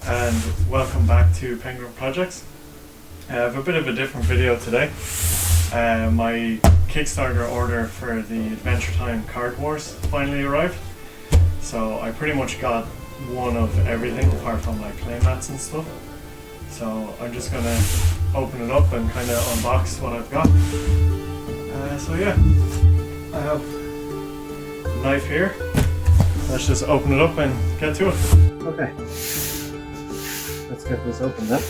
and welcome back to Penguin Projects. I have a bit of a different video today. My Kickstarter order for the Adventure Time Cardwars finally arrived. So I pretty much got one of everything apart from like playmats and stuff. So I'm just gonna open it up and kind of unbox what I've got. So yeah, I have a knife here. Let's just open it up and get to it. Okay, let's get this open then.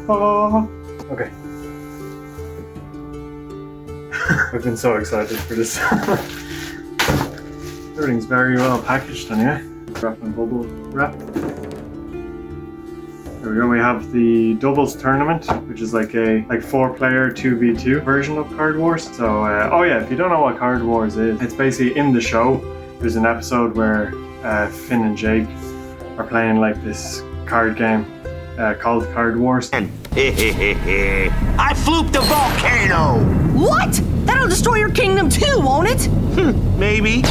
Oh, okay. I've been so excited for this. Everything's very well packaged anyway. Wrap and bubble wrap. There we go, we have the doubles tournament, which is like a 4-player 2v2 version of Cardwars. So, oh yeah, if you don't know what Cardwars is, it's basically in the show. There's an episode where Finn and Jake are playing like this card game called Cardwars. I flooped a volcano! What? That'll destroy your kingdom too, won't it? Maybe.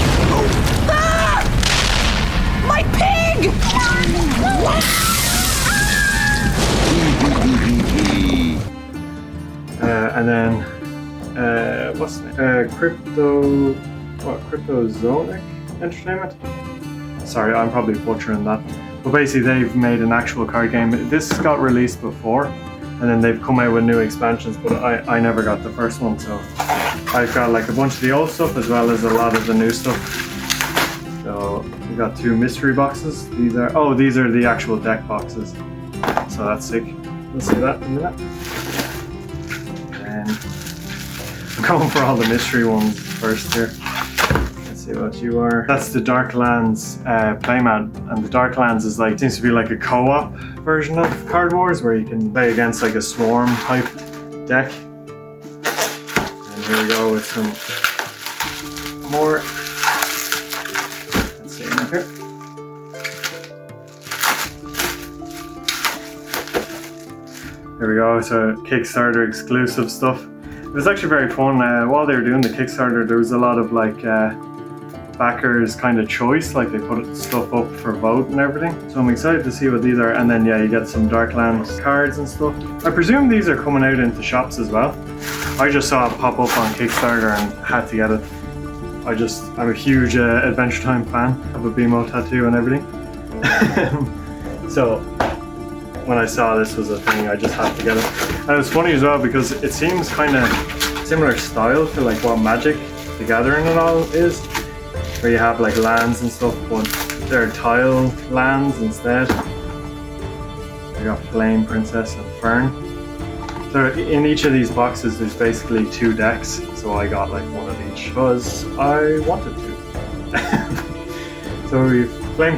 Ah! My pig! And then, what's the name? Cryptozoic Entertainment? Sorry, I'm probably butchering that. But basically they've made an actual card game. This got released before, and then they've come out with new expansions, but I never got the first one, so I've got like a bunch of the old stuff as well as a lot of the new stuff. So we got 2 mystery boxes. These are the actual deck boxes. So that's sick. We'll see that in a minute. And I'm going for all the mystery ones first here. See what you are. That's the Darklands playmat, and the Darklands is like, seems to be like a co-op version of Cardwars where you can play against like a swarm type deck. And here we go with some more. Let's see in here. There we go, so Kickstarter exclusive stuff. It was actually very fun. While they were doing the Kickstarter, there was a lot of like backers kind of choice, like they put stuff up for vote and everything. So I'm excited to see what these are, and then yeah, you get some Darklands cards and stuff. I presume these are coming out into shops as well. I just saw it pop up on Kickstarter and had to get it. I'm a huge Adventure Time fan. I have a BMO tattoo and everything. So when I saw this was a thing, I just had to get it. And it was funny as well because it seems kind of similar style to like what Magic the Gathering and all is, where you have like lands and stuff, but they're tile lands instead. We got Flame, Princess, and Fern. So in each of these boxes, there's basically 2 decks. So I got like one of each because I wanted to. So we've Flame,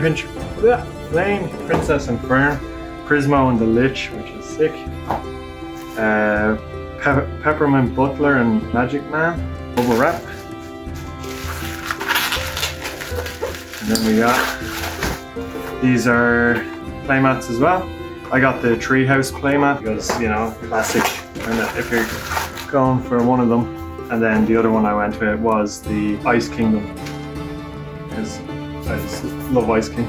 Princess, and Fern. Prismo and the Lich, which is sick. Peppermint, Butler, and Magic Man. Bubble wrap. And then we got, these are playmats as well. I got the Treehouse playmat because, you know, classic, and if you're going for one of them. And then the other one I went with was the Ice Kingdom, because I just love Ice King.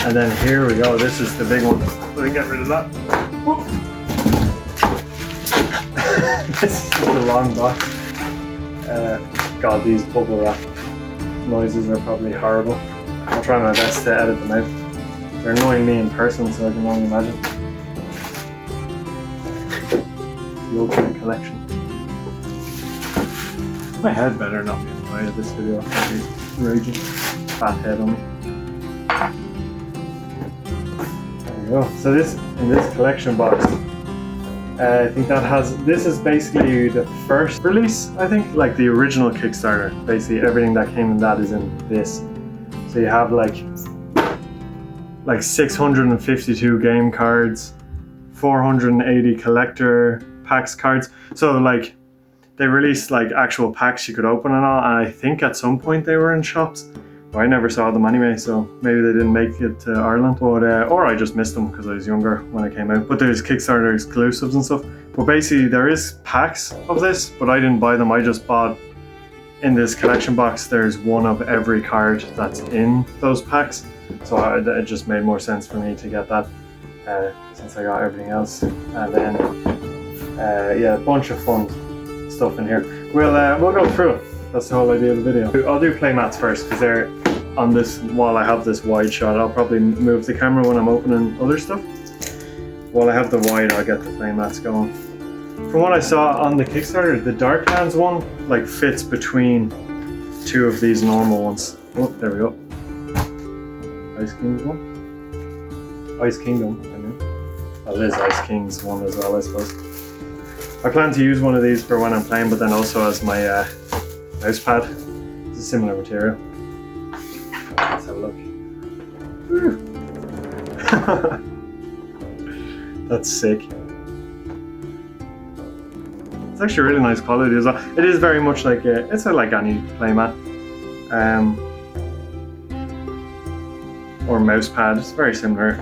And then here we go, this is the big one. Let me get rid of that. This is a long box. God, these bubble wrap noises are probably horrible. I'll try my best to edit them out. They're annoying me in person, so I can only imagine. The ultimate collection. My head better not be in the way of this video. I'll be raging. Fat head on me. There we go. So this, in this collection box, I think this is basically the first release, I think, like the original Kickstarter. Basically everything that came in that is in this. So you have like 652 game cards, 480 collector packs cards. So like they released like actual packs you could open and all, and I think at some point they were in shops, I never saw them anyway, so maybe they didn't make it to Ireland, but or I just missed them because I was younger when it came out. But there's Kickstarter exclusives and stuff. But basically there is packs of this, but I didn't buy them. I just bought, in this collection box, there's one of every card that's in those packs. So it just made more sense for me to get that since I got everything else. And then yeah, a bunch of fun stuff in here. We'll go through it. That's the whole idea of the video. I'll do playmats first because they're on this, while I have this wide shot. I'll probably move the camera when I'm opening other stuff. While I have the wide, I'll get the playmats going. From what I saw on the Kickstarter, the Darklands one like fits between two of these normal ones. Oh, there we go. Ice King's one? Ice Kingdom, I mean. Well, it is Ice King's one as well, I suppose. I plan to use one of these for when I'm playing, but then also as my mouse pad. It's a similar material. Let's have a look. That's sick. It's actually really nice quality as well. It is very much like it's like any playmat or mouse pad. It's very similar.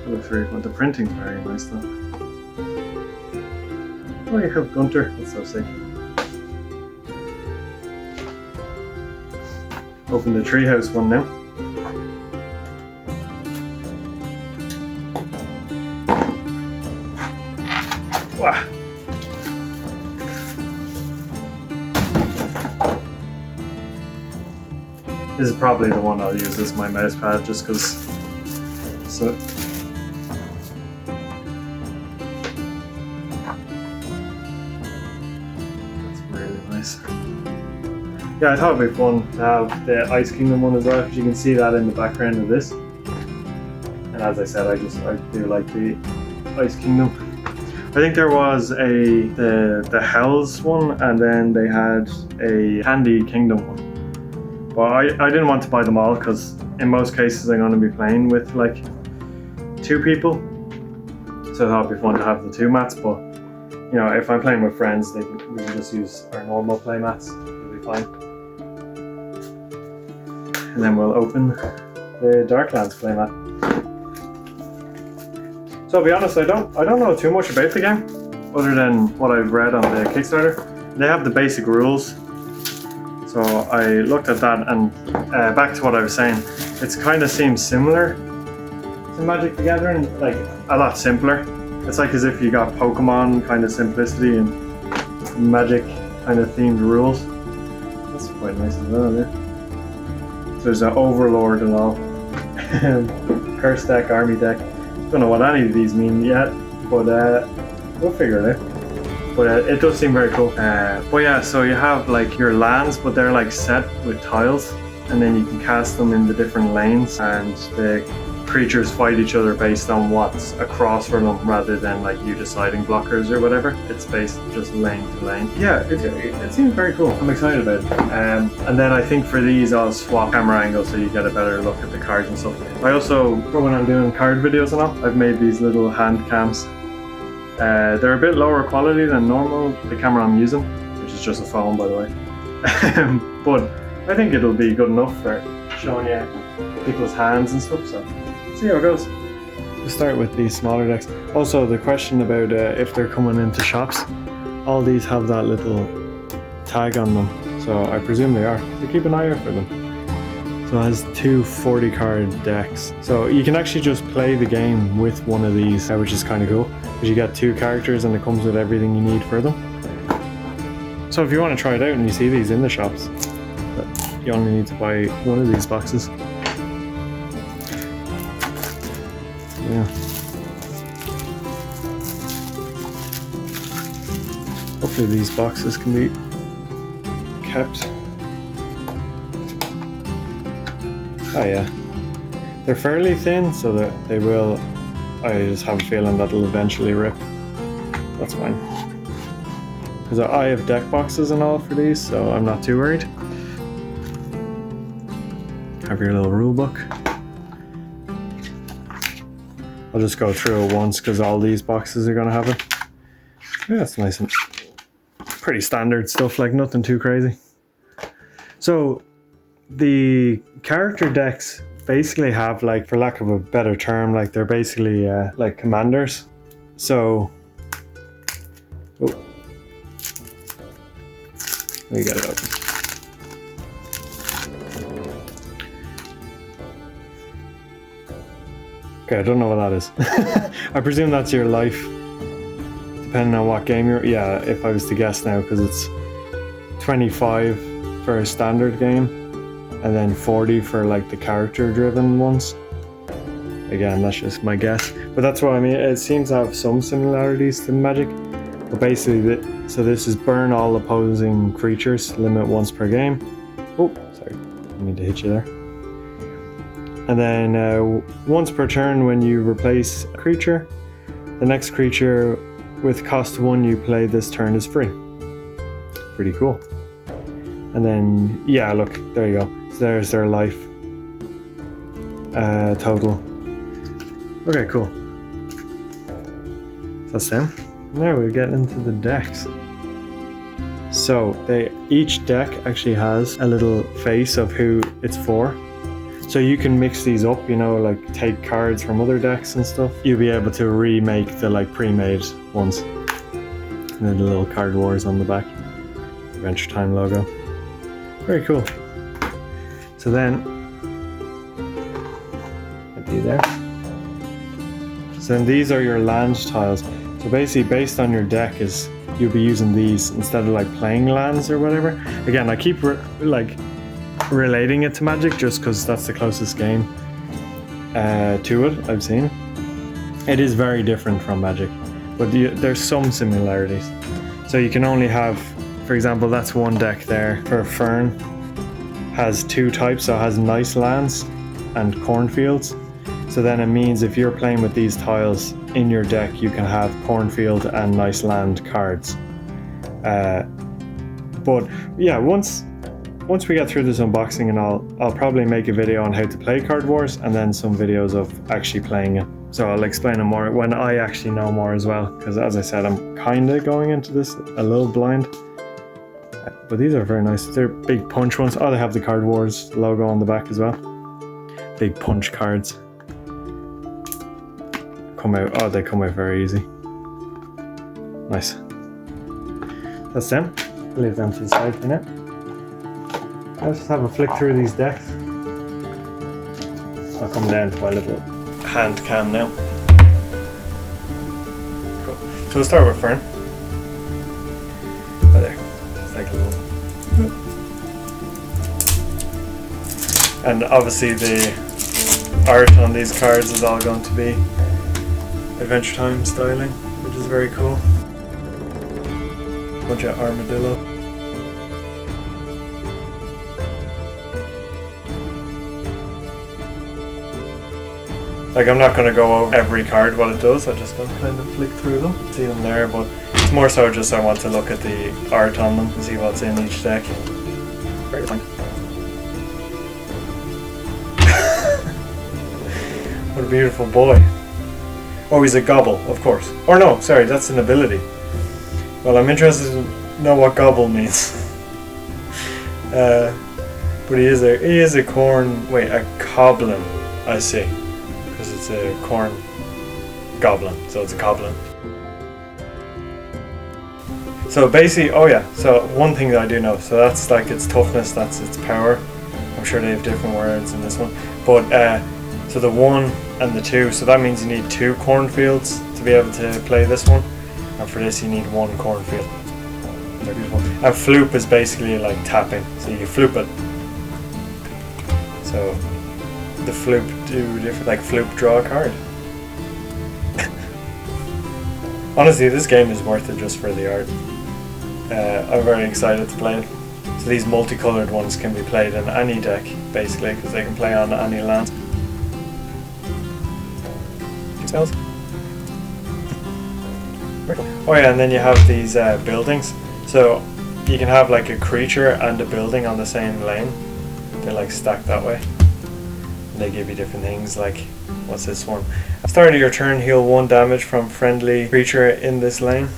It looks really fun. The printing's very nice though. Oh, you have Gunter. That's so sick. Open the treehouse one now. Wow. This is probably the one I'll use as my mouse pad just because. So. That's really nice. Yeah, I thought it'd be fun to have the Ice Kingdom one as well, because you can see that in the background of this. And as I said, I do like the Ice Kingdom. I think there was the Hells one, and then they had a Candy Kingdom one. But I didn't want to buy them all because in most cases I'm going to be playing with like 2 people. So I thought it'd be fun to have the 2 mats, but you know, if I'm playing with friends, we can just use our normal play mats. It'll be fine. And then we'll open the Darklands playmat. So I'll be honest, I don't know too much about the game, other than what I've read on the Kickstarter. They have the basic rules. So I looked at that, and back to what I was saying, it kind of seems similar to Magic the Gathering, like a lot simpler. It's like as if you got Pokemon kind of simplicity and Magic kind of themed rules. That's quite nice as well, yeah. So there's an Overlord and all. Curse deck, Army deck. Don't know what any of these mean yet, but we'll figure it out. But it does seem very cool. But yeah, so you have like your lands, but they're like set with tiles, and then you can cast them in the different lanes, and the creatures fight each other based on what's across from them, rather than like you deciding blockers or whatever. It's based just lane to lane. Yeah, it seems very cool. I'm excited about it. And then I think for these I'll swap camera angles so you get a better look at the cards and stuff. I also, when I'm doing card videos and all, I've made these little hand cams. They're a bit lower quality than normal, the camera I'm using, which is just a phone by the way. But I think it'll be good enough for showing you people's hands and stuff, so see how it goes. We'll start with these smaller decks. Also, the question about if they're coming into shops, all these have that little tag on them, so I presume they are. So keep an eye out for them. So it has 2 40 card decks. So you can actually just play the game with one of these, which is kind of cool. Because you got 2 characters and it comes with everything you need for them. So if you want to try it out and you see these in the shops, you only need to buy one of these boxes. Yeah. Hopefully these boxes can be kept. Oh yeah, they're fairly thin, so that they will. I just have a feeling that it'll eventually rip. That's fine. Because I have deck boxes and all for these, so I'm not too worried. Have your little rule book. I'll just go through it once because all these boxes are going to have it. Yeah, it's nice and pretty standard stuff, like nothing too crazy. So the character decks basically have, like, for lack of a better term, like they're basically like commanders. So let me get it open. Okay, I don't know what that is. I presume that's your life, depending on what game you're. Yeah, if I was to guess now, because it's 25 for a standard game, and then 40 for like the character-driven ones. Again, that's just my guess, but that's what I mean. It seems to have some similarities to Magic, but basically, so this is burn all opposing creatures, limit once per game. Oh, sorry, I need to hit you there. And then once per turn, when you replace a creature, the next creature with cost 1 you play this turn is free. Pretty cool. And then, yeah, look, there you go. So there's their life total. Okay, cool. That's them. Now we're getting into the decks. So each deck actually has a little face of who it's for. So you can mix these up, you know, like take cards from other decks and stuff. You'll be able to remake the like pre-made ones. And then the little Cardwars on the back. Adventure Time logo. Very cool. So then, be there. So then these are your land tiles. So basically, based on your deck, you'll be using these instead of like playing lands or whatever. Again, I keep relating it to Magic just because that's the closest game to it I've seen. It is very different from Magic, but there's some similarities. So you can only have, for example, that's one deck there for Fern. Has 2 types, so it has nice lands and cornfields. So then it means if you're playing with these tiles in your deck, you can have cornfield and nice land cards. But yeah, once we get through this unboxing, and I'll probably make a video on how to play Cardwars, and then some videos of actually playing it. So I'll explain it more when I actually know more as well, because as I said, I'm kind of going into this a little blind. But these are very nice. They're big punch ones. Oh, they have the Cardwars logo on the back as well. Big punch cards. They come out very easy. Nice. That's them. Leave them to the side for now. Let's just have a flick through these decks. I'll come down to my little hand cam now. Cool. So we'll start with Fern. Oh, there. It's like a little. And obviously the art on these cards is all going to be Adventure Time styling, which is very cool. Bunch of armadillo. Like, I'm not going to go over every card what it does, I'm just going to kind of flick through them, see them there, but it's more so just I want to look at the art on them and see what's in each deck. Very fun. What a beautiful boy. Oh, he's a gobble, of course. Or no, sorry, that's an ability. Well, I'm interested to know what gobble means. But he is a goblin, I see. Because it's a corn goblin, so it's a goblin. So basically, oh yeah, so one thing that I do know, so that's like its toughness, that's its power. I'm sure they have different words in this one. But, so the 1 and the 2, so that means you need 2 cornfields to be able to play this one. And for this you need 1 cornfield. They're beautiful. And floop is basically like tapping, so you floop it. So the floop do different, like floop draw a card. Honestly, this game is worth it just for the art. I'm very excited to play it. So these multicolored ones can be played in any deck, basically, because they can play on any land. Spells. Oh yeah, and then you have these buildings. So you can have like a creature and a building on the same lane. They're like stacked that way. And they give you different things, like, what's this one? At the start of your turn, heal 1 damage from friendly creature in this lane.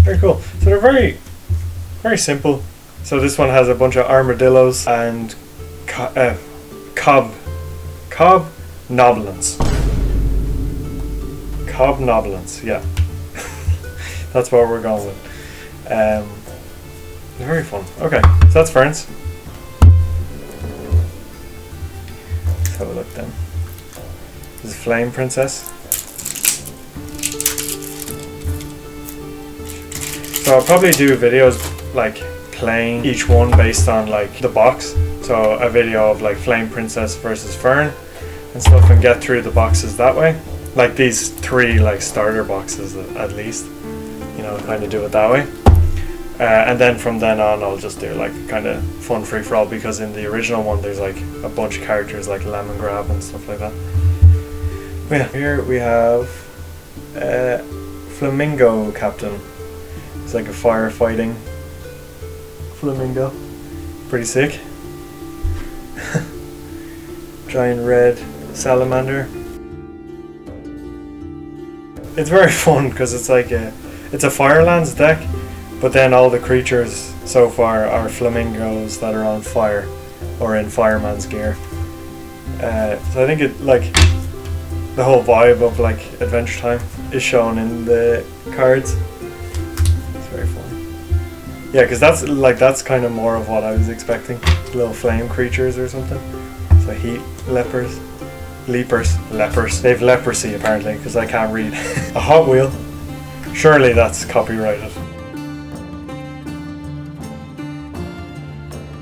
Very cool. So they're very, very simple. So this one has a bunch of armadillos and Cobnoblins. Cobnoblins, yeah. That's what we're going with. Very fun. Okay, so that's Fern's. Let's have a look then. This is Flame Princess. So I'll probably do videos like playing each one based on like the box. So a video of like Flame Princess versus Fern and stuff, and get through the boxes that way. Like these 3 like starter boxes at least. You know, kind of do it that way. And then from then on I'll just do like kind of fun free for all, because in the original one there's like a bunch of characters like Lemon Grab and stuff like that. But yeah, here we have Flamingo Captain. It's like a firefighting flamingo. Pretty sick. Giant red salamander. It's very fun because it's like it's a Firelands deck, but then all the creatures so far are flamingos that are on fire or in fireman's gear. So I think it like the whole vibe of like Adventure Time is shown in the cards. It's very fun. Yeah, because that's kind of more of what I was expecting. Little flame creatures or something. So heat lepers. Lepers. They've leprosy apparently, because I can't read. A Hot Wheel. Surely that's copyrighted.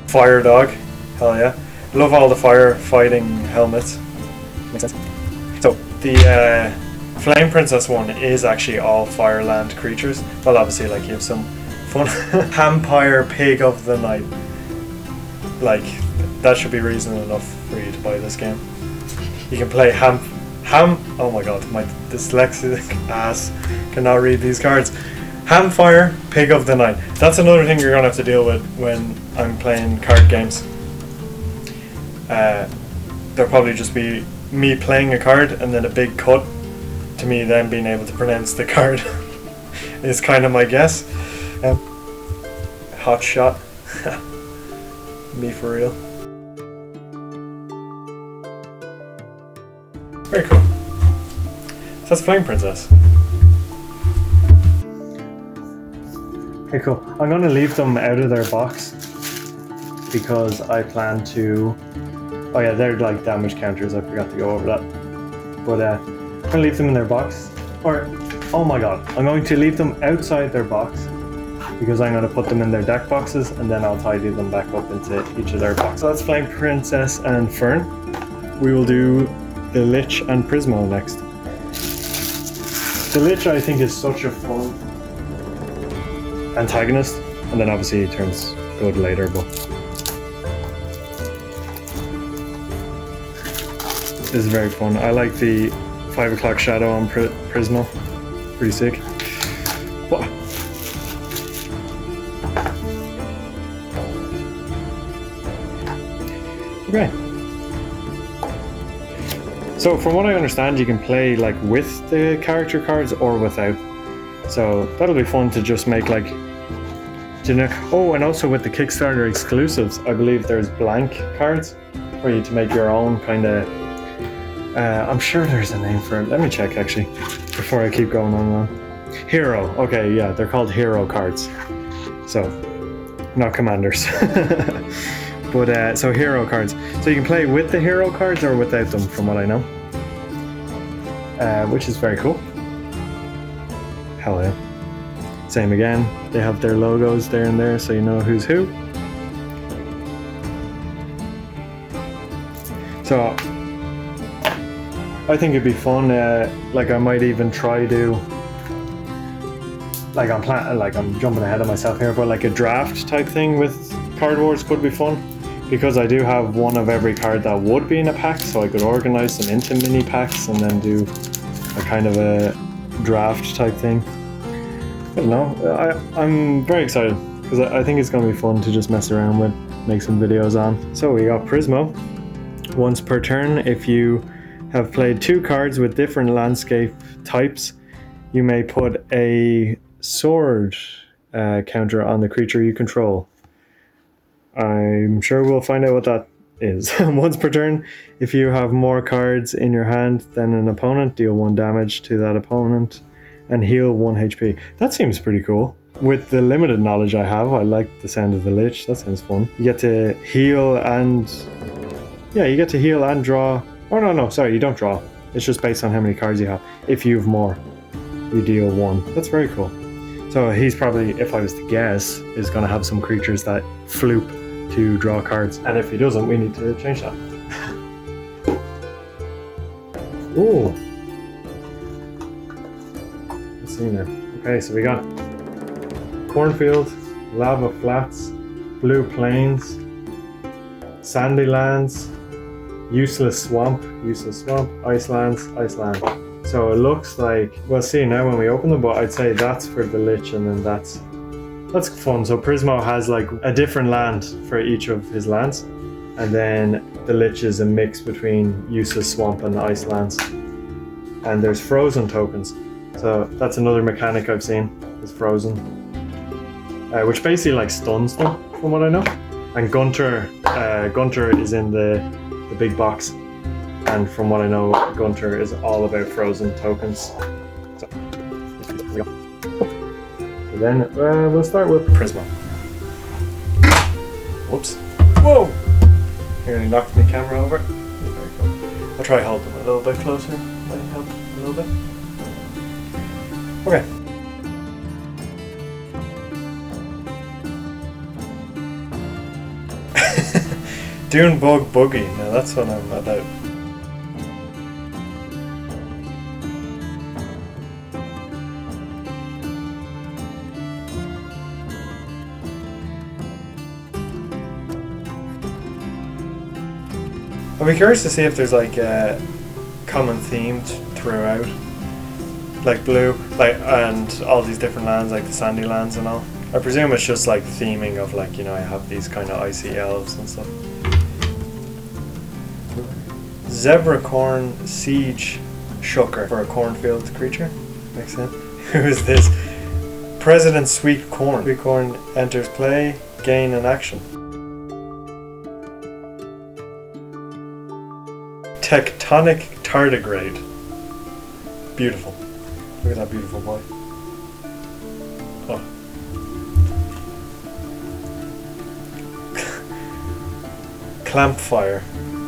Fire Dog. Hell yeah. Love all the firefighting helmets. Makes sense. So the Flame Princess one is actually all Fireland creatures. Well, obviously like you have some fun. Hampire Pig of the Night. Like that should be reason enough for you to buy this game. You can play ham. Oh my god, my dyslexic ass cannot read these cards. Hamfire, Pig of the Night. That's another thing you're gonna have to deal with when I'm playing card games. There'll probably just be me playing a card and then a big cut to me then being able to pronounce the card. Is kind of my guess. Hot Shot. Me for real. Very cool. So that's Flame Princess. Okay, cool. I'm going to leave them out of their box because I plan to... Oh yeah, they're like damage counters. I forgot to go over that. But I'm going to leave them in their box. Or, oh my god, I'm going to leave them outside their box because I'm going to put them in their deck boxes and then I'll tidy them back up into each of their boxes. So that's Flame Princess and Fern. We will do the Lich and Prismo next. The Lich I think is such a fun antagonist, and then obviously he turns good later, but this is very fun. I like the 5 o'clock shadow on Prismo. Pretty sick. What? Okay. So from what I understand, you can play like with the character cards or without. So that'll be fun to just make like generic. Oh, and also with the Kickstarter exclusives, I believe there's blank cards for you to make your own kind of. I'm sure there's a name for it. Let me check actually before I keep going on. Hero. Okay, yeah, they're called hero cards. So, not commanders. But so hero cards. So you can play with the hero cards or without them, from what I know. Which is very cool. Hell yeah. Same again. They have their logos there and there, so you know who's who. So I think it'd be fun. Like I might even try to. Like I'm jumping ahead of myself here, but like a draft type thing with Cardwars could be fun. Because I do have one of every card that would be in a pack, so I could organize them into mini packs and then do a kind of a draft type thing. I don't know, I'm very excited because I think it's going to be fun to just mess around with, make some videos on. So we got Prismo. Once per turn, if you have played 2 cards with different landscape types, you may put a sword counter on the creature you control. I'm sure we'll find out what that is once per turn. If you have more cards in your hand than an opponent, deal 1 damage to that opponent and heal 1 HP. That seems pretty cool. With the limited knowledge I have, I like the sound of the Lich. That sounds fun. You get to heal and... yeah, you get to heal and draw. Oh, no, sorry, you don't draw. It's just based on how many cards you have. If you have more, you deal 1. That's very cool. So he's probably, if I was to guess, is going to have some creatures that floop to draw cards. And if he doesn't, we need to change that. Ooh. Let's see now. Okay, so we got cornfield, lava flats, blue plains, sandy lands, useless swamp, iceland. So it looks like, we'll see now when we open them, but I'd say that's for the Lich, and then that's fun. So Prismo has like a different land for each of his lands, and then the Lich is a mix between useless swamp and ice lands. And there's frozen tokens. So that's another mechanic I've seen, is frozen. Which basically like stuns them, from what I know. And Gunter is in the big box. And from what I know, Gunter is all about frozen tokens. So then we'll start with Prismo. Whoops. Whoa! Nearly knocked my camera over. Very cool. I'll try hold them a little bit closer. Might help a little bit. Okay. Dune Bug Buggy. Now that's what I'm about. I'll be curious to see if there's like a common theme throughout, like blue, and all these different lands, like the sandy lands and all. I presume it's just like theming of like, you know, I have these kind of icy elves and stuff. Zebracorn Siege Shooker for a cornfield creature. Makes sense. Who is this? President Sweet Corn. Sweet Corn enters play, gain an action. Tectonic Tardigrade. Beautiful. Look at that beautiful boy. Oh. Clampfire.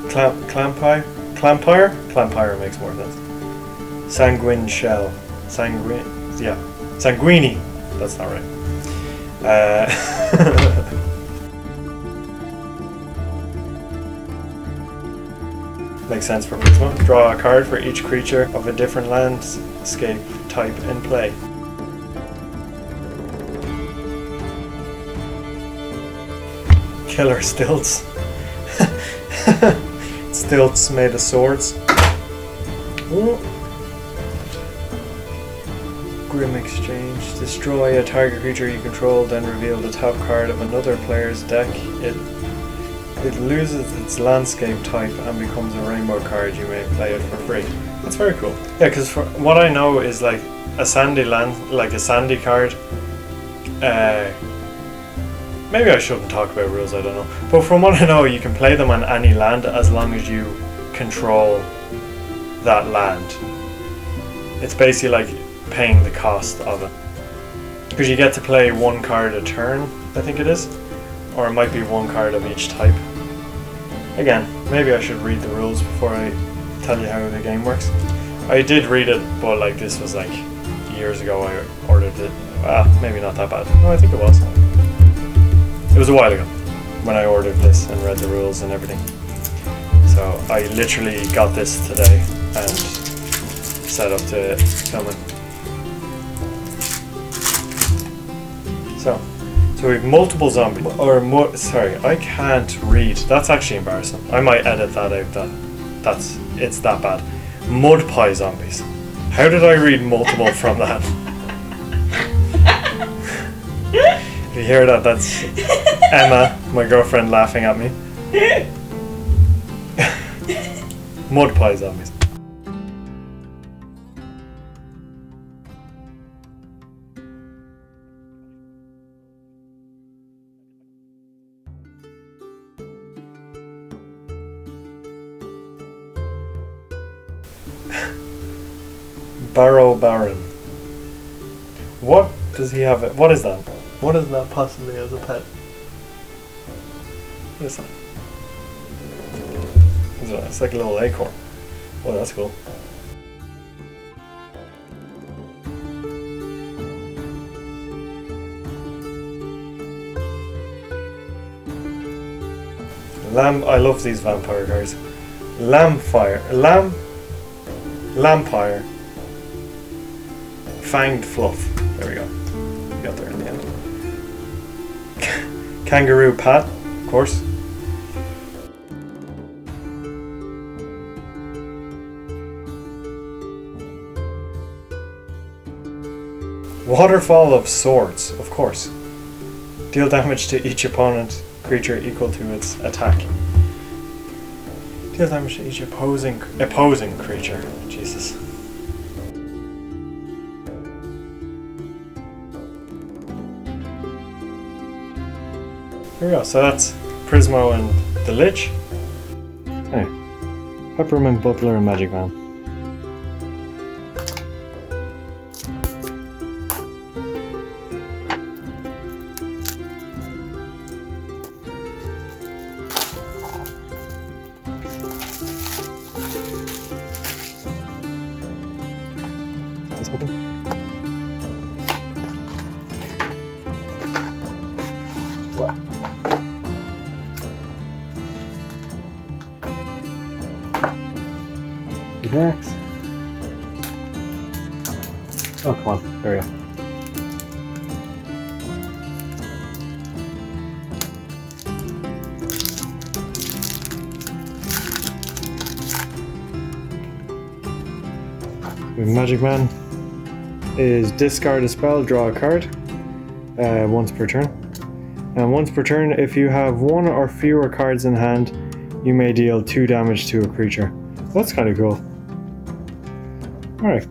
Clampire makes more sense. Sanguine Shell. Sanguini. That's not right. Makes sense for Prismo. Draw a card for each creature of a different landscape type in play. Killer Stilts. Stilts made of swords. Ooh. Grim Exchange. Destroy a target creature you control, then reveal the top card of another player's deck. It loses its landscape type and becomes a rainbow card. You may play it for free. That's very cool. Yeah, because for what I know is like a sandy land, like a sandy card. Maybe I shouldn't talk about rules, I don't know. But from what I know, you can play them on any land as long as you control that land. It's basically like paying the cost of it. Because you get to play 1 card a turn, I think it is. Or it might be 1 card of each type. Again, maybe I should read the rules before I tell you how the game works. I did read it, but like this was like years ago I ordered it. Maybe not that bad. No, I think it was. It was a while ago when I ordered this and read the rules and everything. So I literally got this today and set up to film it. So we have multiple zombies, sorry, I can't read. That's actually embarrassing. I might edit that out. It's that bad. Mud pie zombies. How did I read multiple from that? If you hear that, that's Emma, my girlfriend, laughing at me. Mud pie zombies. Barrow Baron. What does he have? What is that? What is that possibly as a pet? What is that? It's like a little acorn. Oh, that's cool. I love these vampire cards. Lampire. Fanged Fluff. There we go. We got there in the end. Kangaroo Pat, of course. Waterfall of Swords, of course. Deal damage to each opponent creature equal to its attack. Deal damage to each opposing creature. Jesus. There we go. So that's Prismo and the Lich. Hey, Peppermint, Butler, and Magic Man. Let's open. Wow. Relax. Oh, come on. There we go. Magic Man is discard a spell, draw a card once per turn. And once per turn, if you have one or fewer cards in hand, you may deal 2 damage to a creature. That's kind of cool. Alright,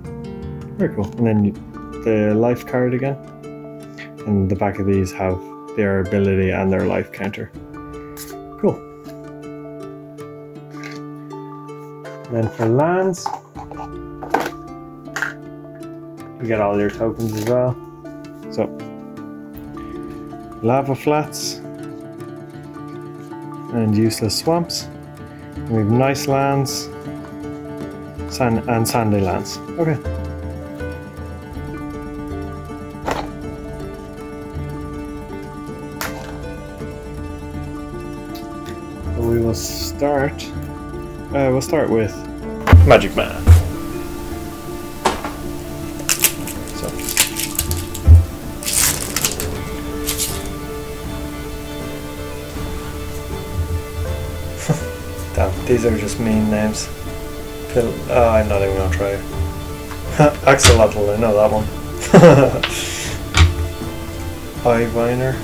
very cool. And then the life card again. And the back of these have their ability and their life counter. Cool. Then for lands, you get all your tokens as well. So, lava flats and useless swamps. And we have nice lands and sandy lands. Okay. So we will start. We'll start with Magic Man. Damn, these are just mean names. I'm not even gonna try it. Axolotl, I know that one. Eyeviner.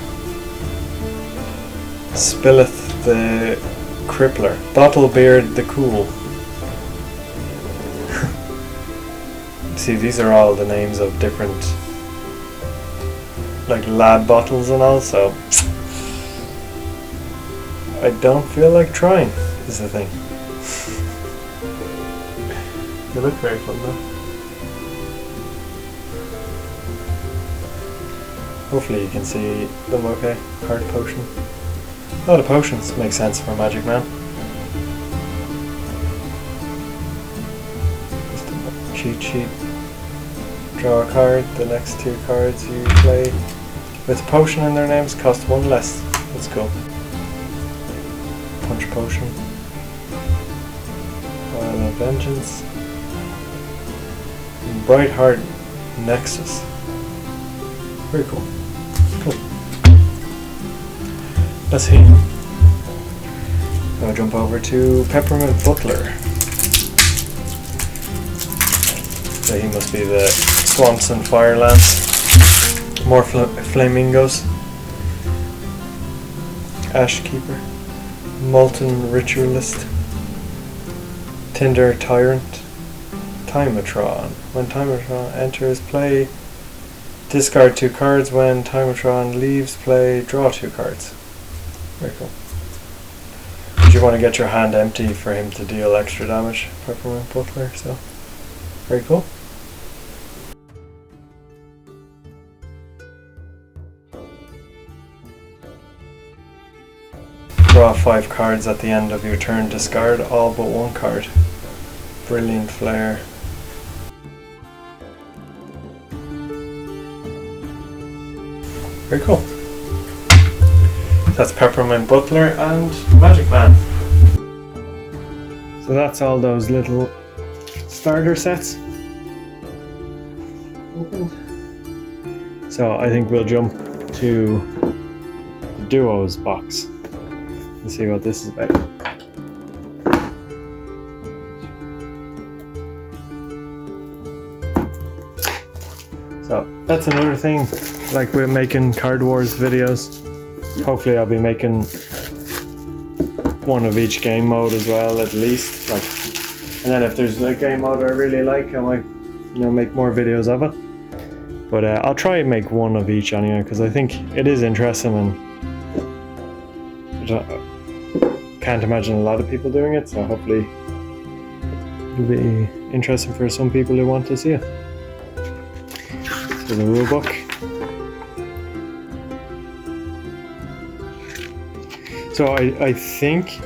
Spilleth the Crippler. Bottlebeard the Cool. See, these are all the names of different, like, lab bottles and all, so I don't feel like trying, is the thing. They look very fun though. Hopefully you can see them okay. Heart potion. A lot of potions make sense for Magic Man. Just a cheat sheet. Draw a card. The next 2 cards you play with a potion in their names cost 1 less. That's cool. Punch potion. Vial of Vengeance. Bright Heart Nexus. Very cool. Cool. Let's see. I'll jump over to Peppermint Butler. So he must be the swamps and firelands. More flamingos. Ashkeeper. Molten Ritualist. Tinder Tyrant. Timatron. When Timatron enters play, discard 2 cards. When Timatron leaves play, draw 2 cards. Very cool. But you want to get your hand empty for him to deal extra damage, Peppermint Butler, so Very cool. Draw 5 cards at the end of your turn. Discard all but 1 card. Brilliant flair. Very cool. That's Peppermint, Butler, and Magic Man. So that's all those little starter sets. Opened. So I think we'll jump to the Duos box and see what this is about. So that's another thing, like we're making Cardwars videos. Hopefully I'll be making one of each game mode as well, at least. Like, and then if there's a game mode I really like, I might, make more videos of it. But I'll try and make one of each anyway, because I think it is interesting, and I can't imagine a lot of people doing it. So hopefully it'll be interesting for some people who want to see it. So the rule book. So I think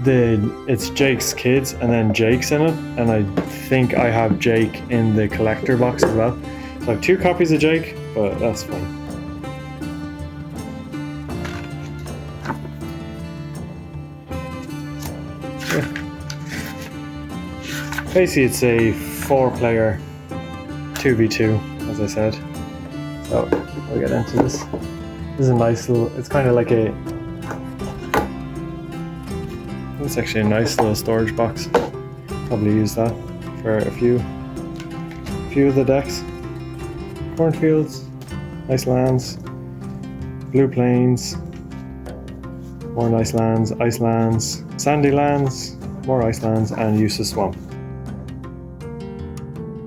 it's Jake's kids and then Jake's in it, and I think I have Jake in the collector box as well. So I have 2 copies of Jake, but that's fine. Yeah. Basically it's a 4-player 2v2, as I said. So we'll get into this. This is a nice little, it's kind of like it's actually a nice little storage box. Probably use that for a few of the decks. Cornfields, nice lands, blue plains, more nice lands, ice lands, sandy lands, more ice lands, and useless swamp.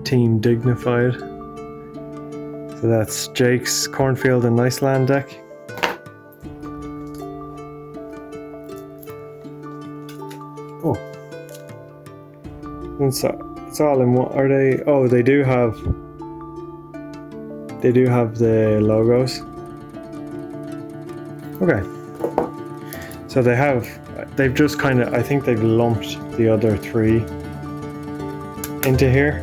Team Dignified. So that's Jake's Cornfield and Nice Land deck. Oh. And so it's all in one. Are they? Oh, they do have the logos. Okay. So they've just kind of, I think they've lumped the other 3 into here.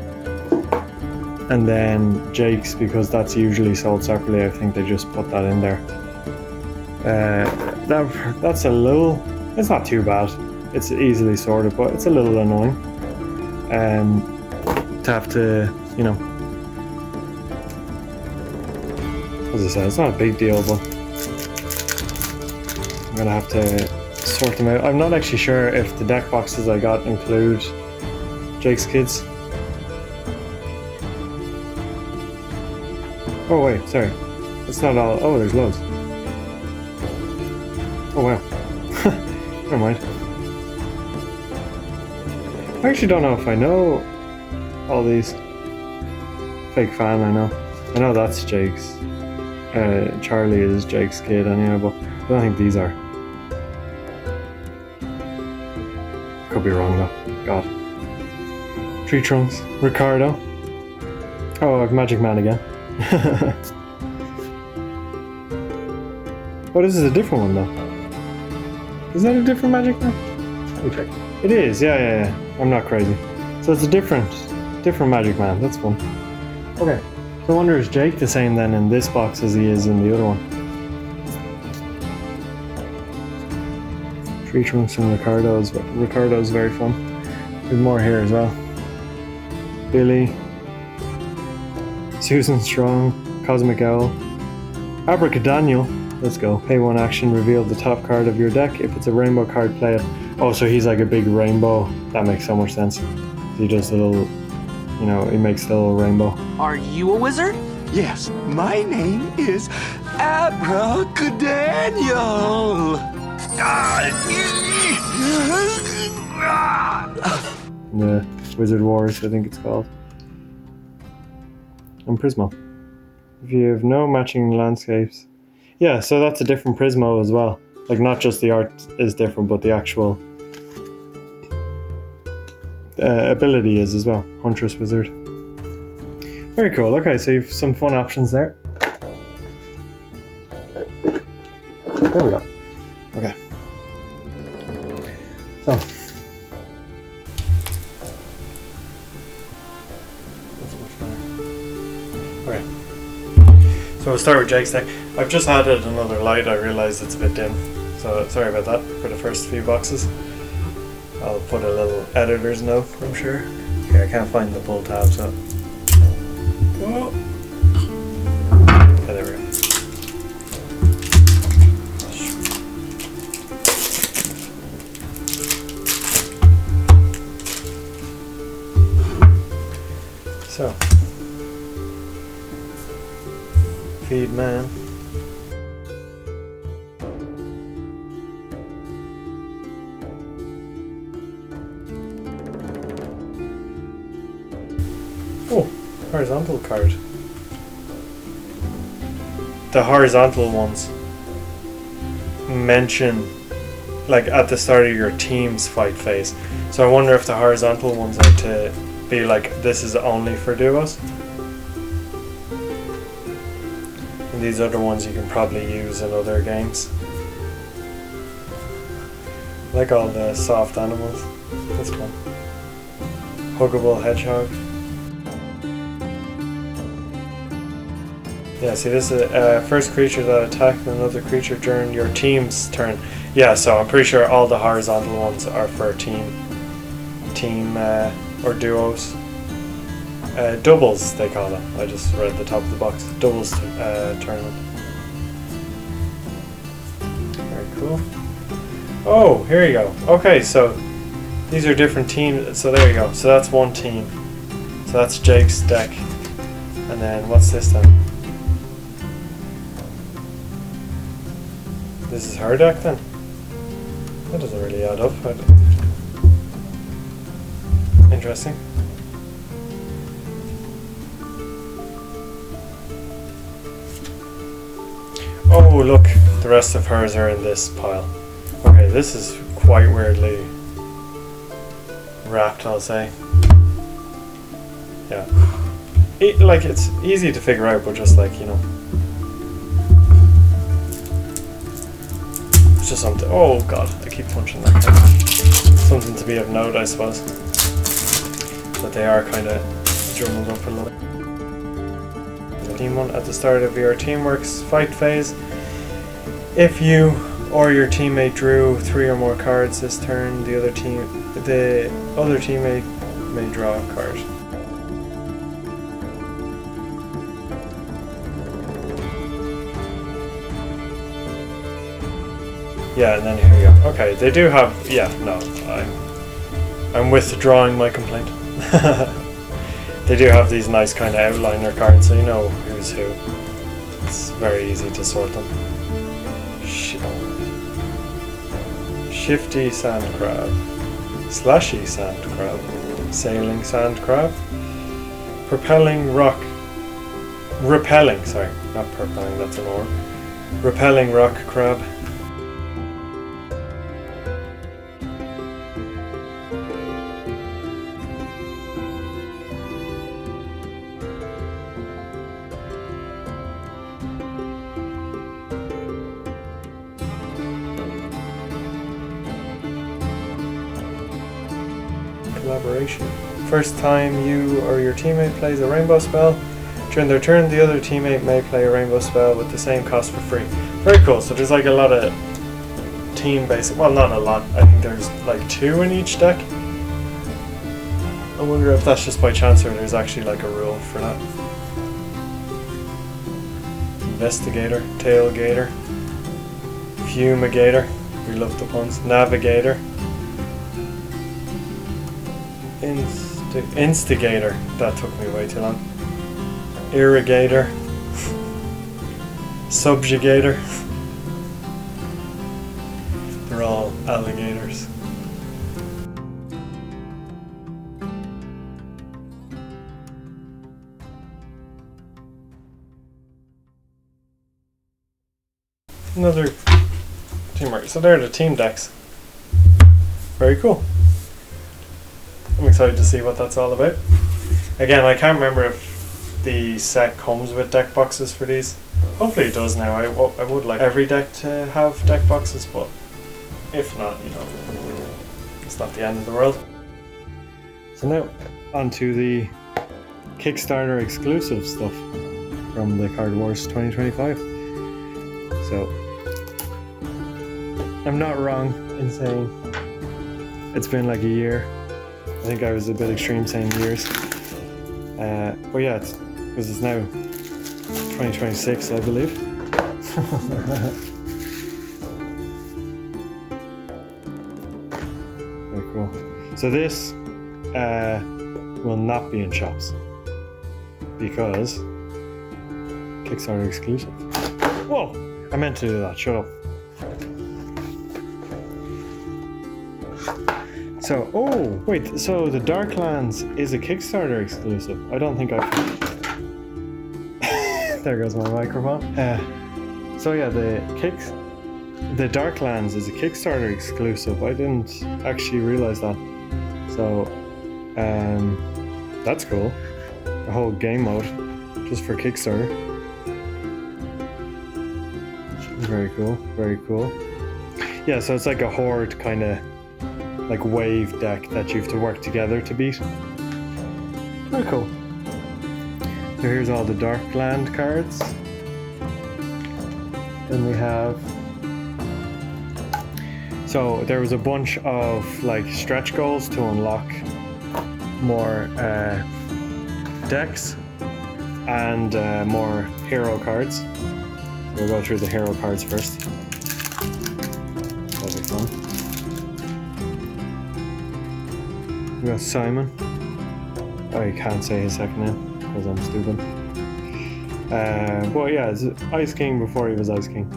And then Jake's, because that's usually sold separately, I think they just put that in there. That's a little, it's not too bad. It's easily sorted, but it's a little annoying. To have to, as I said, it's not a big deal, but I'm gonna have to sort them out. I'm not actually sure if the deck boxes I got include Jake's kids. Oh wait, sorry. It's not all. Oh, there's loads. Oh wow. Never mind. I actually don't know if I know all these. Fake fan, I know. I know that's Jake's. Charlie is Jake's kid anyhow, but I don't think these are. Could be wrong though. God. Tree Trunks. Ricardo. Oh, I have Magic Man again. Oh, this is a different one though. Is that a different Magic Man? Let me check. It is, yeah. I'm not crazy. So it's a different Magic Man. That's fun. Okay. So I wonder, is Jake the same then in this box as he is in the other one? Tree Trunks and Ricardo's very fun. There's more here as well. Billy. Susan Strong, Cosmic Owl, Abracadaniel, let's go. Pay 1 action, reveal the top card of your deck. If it's a rainbow card, play it. Oh, so he's like a big rainbow. That makes so much sense. He does a little, he makes a little rainbow. Are you a wizard? Yes, my name is Abracadaniel. The Wizard Wars, I think it's called. And Prismo. If you have no matching landscapes. Yeah, so that's a different Prismo as well. Like, not just the art is different, but the actual ability is as well. Huntress Wizard. Very cool. Okay, so you've some fun options there. There we go. Okay. So. Okay. So we'll start with Jake's deck. I've just added another light. I realised it's a bit dim. So sorry about that for the first few boxes. I'll put a little editor's note, I'm sure. Okay, I can't find the pull tab, so. Whoa. Okay, there we go. So, feed man. Oh, horizontal card. The horizontal ones mention, like, at the start of your team's fight phase. So I wonder if the horizontal ones are to be like, this is only for duos. And these other ones you can probably use in other games. I like all the soft animals. That's fun. Huggable hedgehog. Yeah, see, this is first creature that attacked another creature during your team's turn. Yeah, so I'm pretty sure all the horizontal ones are for team or duos. Doubles, they call them. I just read the top of the box. Doubles tournament. Very cool. Oh, here you go. Okay, so these are different teams. So there you go. So that's one team. So that's Jake's deck. And then what's this then? This is her deck then? That doesn't really add up. Interesting. Oh look, the rest of hers are in this pile. Okay, this is quite weirdly wrapped, I'll say. Yeah. Like, it's easy to figure out, but just like, you know. It's just something. Oh god, I keep punching that card. Something to be of note, I suppose. That they are kind of jumbled up a little. Team 1 at the start of your teamwork's fight phase. If you or your teammate drew 3 or more cards this turn, the other teammate may draw a card. Yeah, and then here we go. Okay, they do have. Yeah, no, I'm withdrawing my complaint. They do have these nice kind of outliner cards, so you know who's who. It's very easy to sort them. Shifty sand crab, slashy sand crab, sailing sand crab, repelling, sorry, not propelling, that's an oar. Repelling rock crab. Collaboration. First time you or your teammate plays a rainbow spell, during their turn the other teammate may play a rainbow spell with the same cost for free. Very cool. So there's like a lot of team based, well, not a lot, I think there's like 2 in each deck. I wonder if that's just by chance or there's actually like a rule for that. Investigator, Tailgater, Fumigator, we love the puns, Navigator, Instigator, that took me way too long, Irrigator, Subjugator, they're all alligators. Another teamwork. So they're the team decks. Very cool. I'm excited to see what that's all about. Again, I can't remember if the set comes with deck boxes for these. Hopefully it does now. I would like every deck to have deck boxes, but if not, you know, it's not the end of the world. So now, on to the Kickstarter exclusive stuff from the Cardwars 2025. So, I'm not wrong in saying it's been like a year. I think I was a bit extreme saying years. But yeah, because it's now 2026, I believe. Very cool. So this will not be in shops because Kickstarter exclusive. Whoa! I meant to do that. Shut up. So, oh, wait, so the Darklands is a Kickstarter exclusive. I don't think there goes my microphone. So yeah, the Darklands is a Kickstarter exclusive. I didn't actually realize that. So, that's cool. A whole game mode just for Kickstarter. Very cool, very cool. Yeah, so it's like a horde kind of like wave deck that you have to work together to beat. Very cool. So here's all the Darkland cards. Then we have... So there was a bunch of like stretch goals to unlock more decks and more hero cards. So we'll go through the hero cards first. That'll be fun. We got Simon. I can't say his second name because I'm stupid. But yeah, it's Ice King before he was Ice King.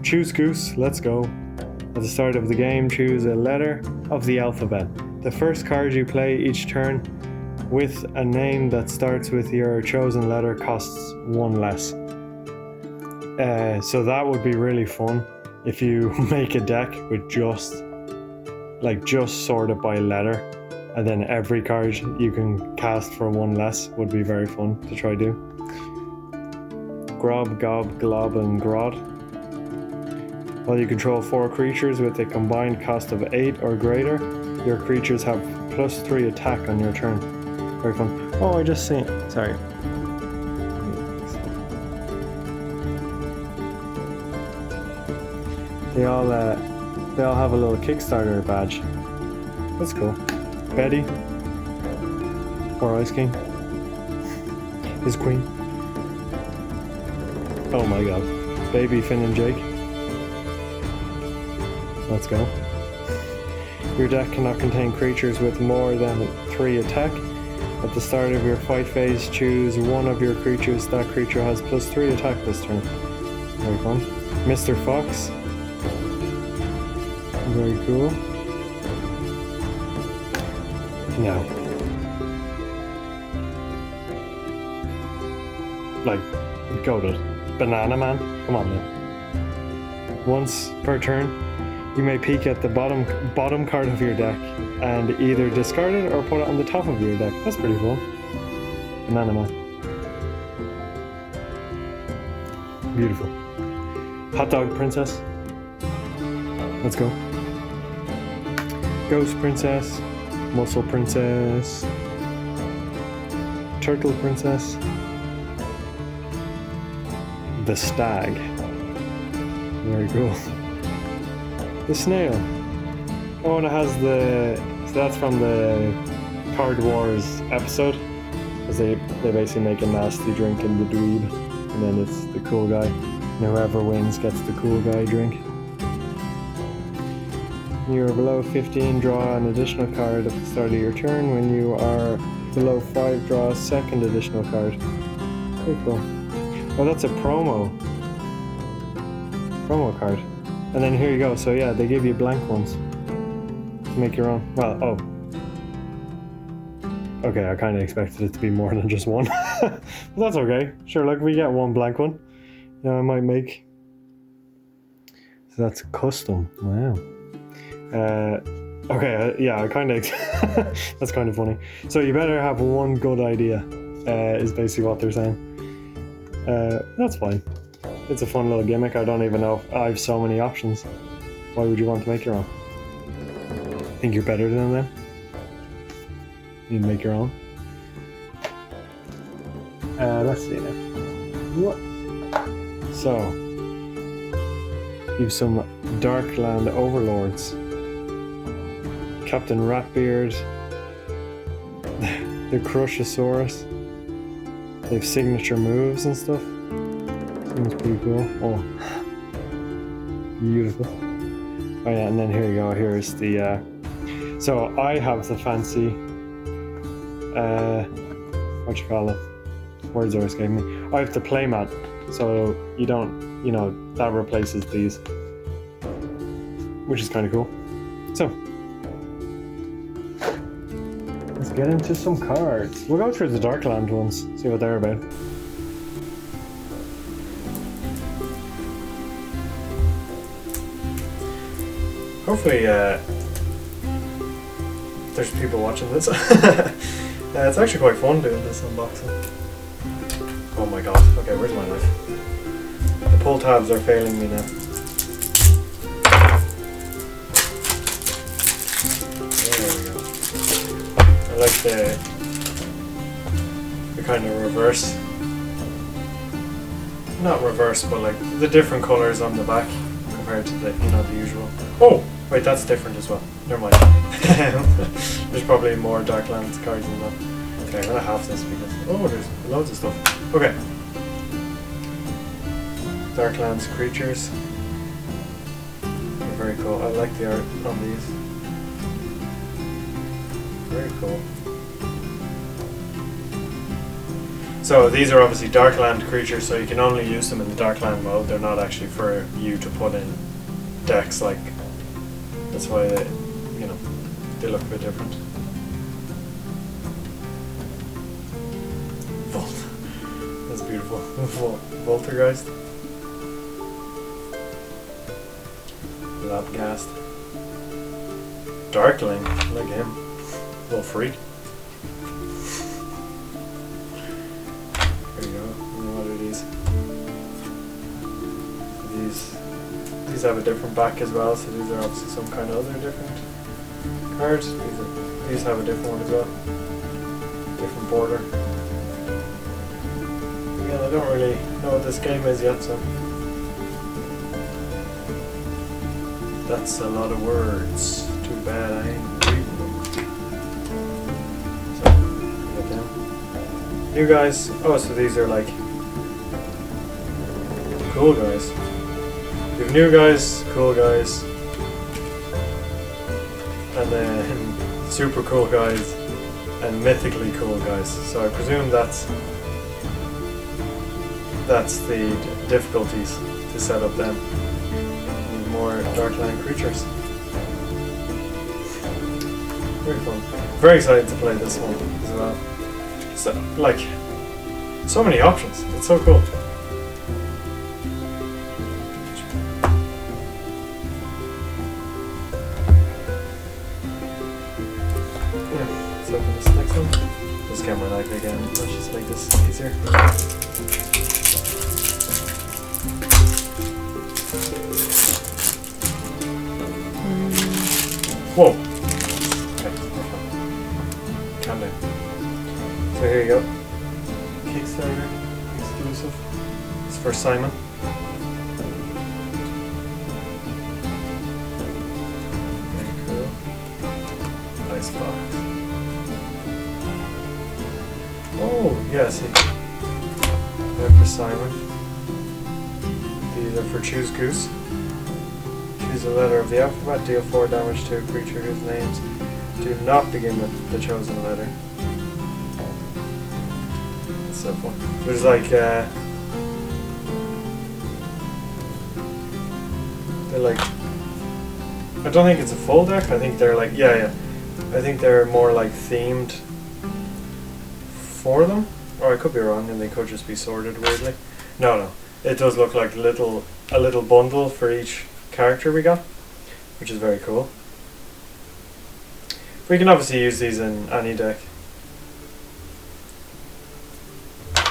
Choose Goose, let's go. At the start of the game, choose a letter of the alphabet. The first card you play each turn with a name that starts with your chosen letter costs one less. So that would be really fun if you make a deck with just sorted by letter. And then every card you can cast for one less would be very fun to try do. Grob, Gob, Glob, and Grod. While you control 4 creatures with a combined cost of 8 or greater, your creatures have +3 attack on your turn. Very fun. Oh, I just seen. Sorry. They all have a little Kickstarter badge. That's cool. Betty, or Ice King, his queen. Oh my god. Baby Finn and Jake. Let's go. Your deck cannot contain creatures with more than 3 attack. At the start of your fight phase, choose one of your creatures. That creature has +3 attack this turn. Very fun. Mr. Fox. Very cool. No. Like, goated. Banana Man? Come on, man. Once per turn, you may peek at the bottom card of your deck and either discard it or put it on the top of your deck. That's pretty cool. Banana Man. Beautiful. Hot Dog Princess. Let's go. Ghost Princess. Muscle Princess. Turtle Princess. The Stag. Very cool. The Snail. Oh, and it has the... So that's from the Cardwars episode. Because they basically make a nasty drink in the dweeb. And then it's the cool guy. And whoever wins gets the cool guy drink. You are below 15, draw an additional card at the start of your turn. When you are below 5, draw a second additional card. Very cool. Oh, that's a promo card. And then here you go. So yeah, they give you blank ones to make your own. Well, oh. Okay, I kind of expected it to be more than just one. But that's okay. Sure, look, we get one blank one. Yeah, I might make. So that's custom. Wow. Okay, yeah, I kind of. That's kind of funny. So you better have one good idea, is basically what they're saying. That's fine. It's a fun little gimmick. I don't even know. I have so many options. Why would you want to make your own? Think you're better than them? You make your own. Let's see now. What? So, you've some Darkland overlords. Captain Ratbeard, the Crushosaurus. They have signature moves and stuff. Seems pretty cool. Oh, beautiful. Oh yeah, and then here you go. Here's the. So I have the fancy. What you call it? Words are escaping me. I have the playmat, so you don't, that replaces these, which is kind of cool. So let's get into some cards. We'll go through the Darkland ones, see what they're about. Hopefully, there's people watching this. It's actually quite fun doing this unboxing. Oh my god. Okay, where's my knife? The pull tabs are failing me now. There we go. I like the kind of reverse. Not reverse, but like the different colours on the back compared to the the usual. Oh! Wait, that's different as well. Never mind. There's probably more Darklands cards than that. Okay, I'm gonna half this because there's loads of stuff. Okay. Darklands creatures. They're very cool. I like the art on these. Very cool. So these are obviously Darkland creatures, so you can only use them in the Darkland mode. They're not actually for you to put in decks like. That's why they, they look a bit different. Volt. That's beautiful. Voltergeist. Lapgast. Darkling. I like him. A little freak. There you go. What are these? These have a different back as well, so these are obviously some kind of other different cards. These have a different one as well. Different border. Again, I don't really know what this game is yet, so that's a lot of words. Too bad I ain't reading them. So, get down. New guys. Oh, so these are like cool guys. You have new guys, cool guys, and then super cool guys, and mythically cool guys. So I presume that's the difficulties to set up them. Need more Darkland creatures. Very fun. Very excited to play this one as well. So, so many options. It's so cool. Let's open this next one. This camera knife again. Let's just make this easier. Whoa! Okay, calm down. So here you go. Kickstarter exclusive. It's for Simon. Very cool. Nice box. Oh, yeah, see. They're for Simon. These are for Choose Goose. Choose a letter of the alphabet, deal 4 damage to a creature whose names do not begin with the chosen letter. That's so fun. There's like, they're like, I don't think it's a full deck, I think they're like, yeah. I think they're more like themed for them, or I could be wrong and they could just be sorted weirdly. No, it does look like a little bundle for each character we got, which is very cool. We can obviously use these in any deck.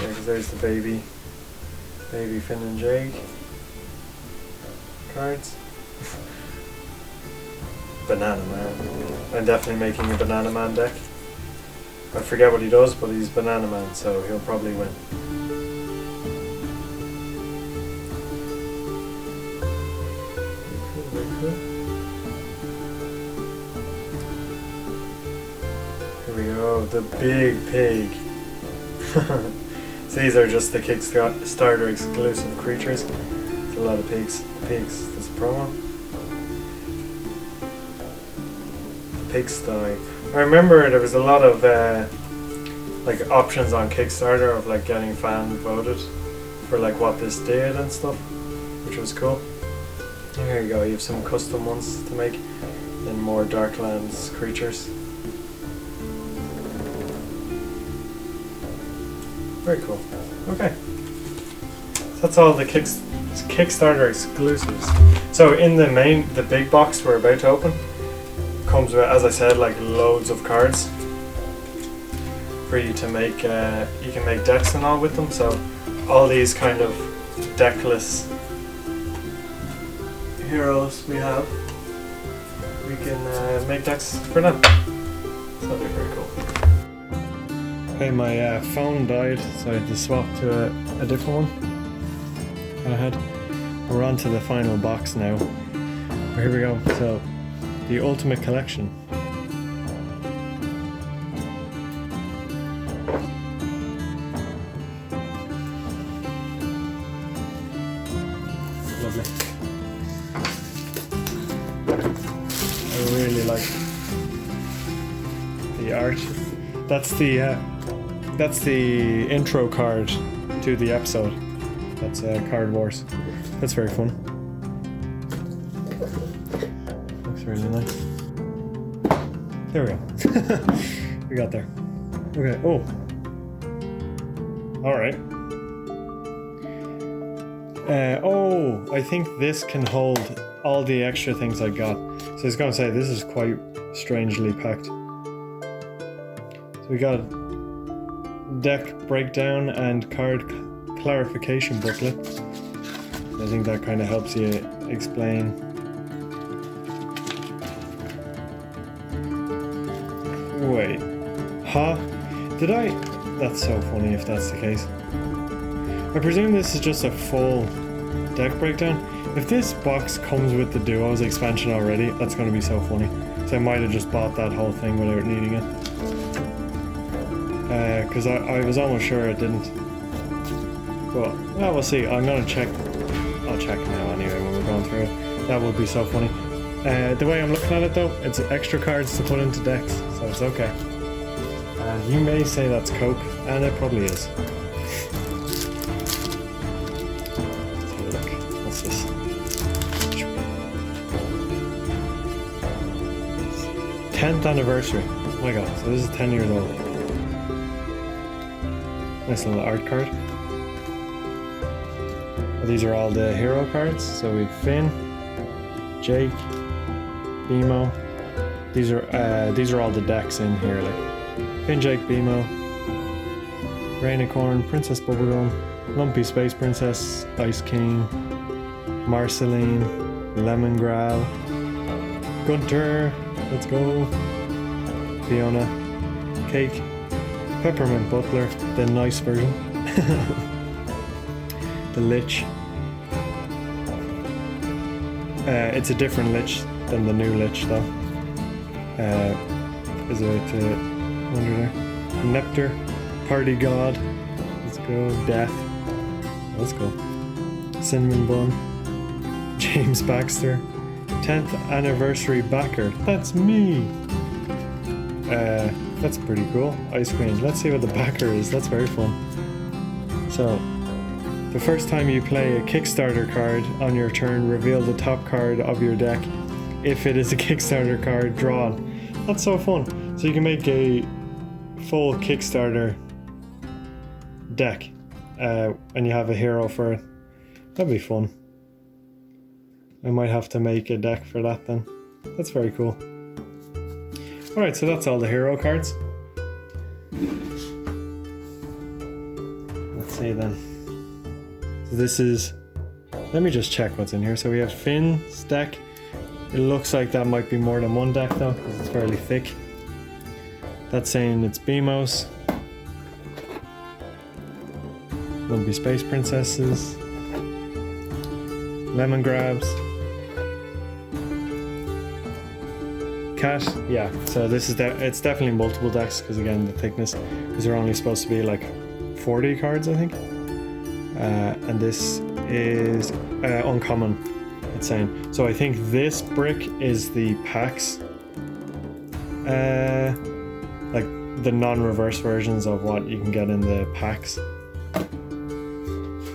Yeah, because there's the baby Finn and Jake cards. Banana Man. I'm definitely making a Banana Man deck. I forget what he does, but he's Banana Man, so he'll probably win. Very cool. Here we go, the big pig. So these are just the Kickstarter exclusive creatures. There's a lot of pigs. There's a promo. Pigsty. I remember there was a lot of like options on Kickstarter of like getting fan voted for like what this did and stuff, which was cool. And here you go, you have some custom ones to make and more Darklands creatures. Very cool. Okay. So that's all the Kickstarter exclusives. So in the big box we're about to open, comes with, as I said, like loads of cards for you to make. You can make decks and all with them. So all these kind of deckless heroes we have, we can make decks for them. So that'll be very cool. Okay, my phone died, so I had to swap to a different one. We're on to the final box now. Here we go. So, the Ultimate Collection. Lovely. I really like the art. That's the intro card to the episode. That's Cardwars. That's very fun. Looks really nice. There we go. We got there. Okay. Oh. All right. I think this can hold all the extra things I got. So I was gonna say this is quite strangely packed. So we got deck breakdown and card clarification booklet. I think that kind of helps you explain. Wait, huh? Did I? That's so funny if that's the case. I presume this is just a full deck breakdown. If this box comes with the Duos expansion already, that's going to be so funny. So I might have just bought that whole thing without needing it. Because I was almost sure it didn't. Well, we'll see. I'm going to check. I'll check now anyway when we're going through it. That would be so funny. The way I'm looking at it though, it's extra cards to put into decks, so it's okay. You may say that's Coke, and it probably is. Let's have a look. What's this? 10th anniversary. Oh my god, so this is 10 years old. Nice little art card. These are all the hero cards. So we've Finn, Jake, Bimo. These are all the decks in here, like Finn, Jake, Bimo, Rainicorn, Princess Bubblegum, Lumpy Space Princess, Ice King, Marceline, Lemon Grab, Gunter, let's go, Fiona, Cake, Peppermint Butler, the nice version, the Lich. It's a different Lich than the new Lich though. Is it under there? Nectar, Party God, let's go, Death, let's go, Cinnamon Bun, James Baxter, 10th anniversary backer, that's me. That's pretty cool. Ice Queen, let's see what the backer is, that's very fun. So, the first time you play a Kickstarter card on your turn, reveal the top card of your deck. If it is a Kickstarter card drawn. That's so fun. So you can make a full Kickstarter deck and you have a hero for it. That'd be fun. I might have to make a deck for that then. That's very cool. Alright, so that's all the hero cards. Let's see then. So this is... Let me just check what's in here. So we have Finn's deck. It looks like that might be more than one deck though, because it's fairly thick. That's saying it's Bemos. Will be Space Princesses. Lemon Grabs. Cat, yeah, so this is it's definitely multiple decks because again the thickness, because they're only supposed to be like 40 cards I think, and this is uncommon, it's saying. So I think this brick is the packs, like the non-reverse versions of what you can get in the packs,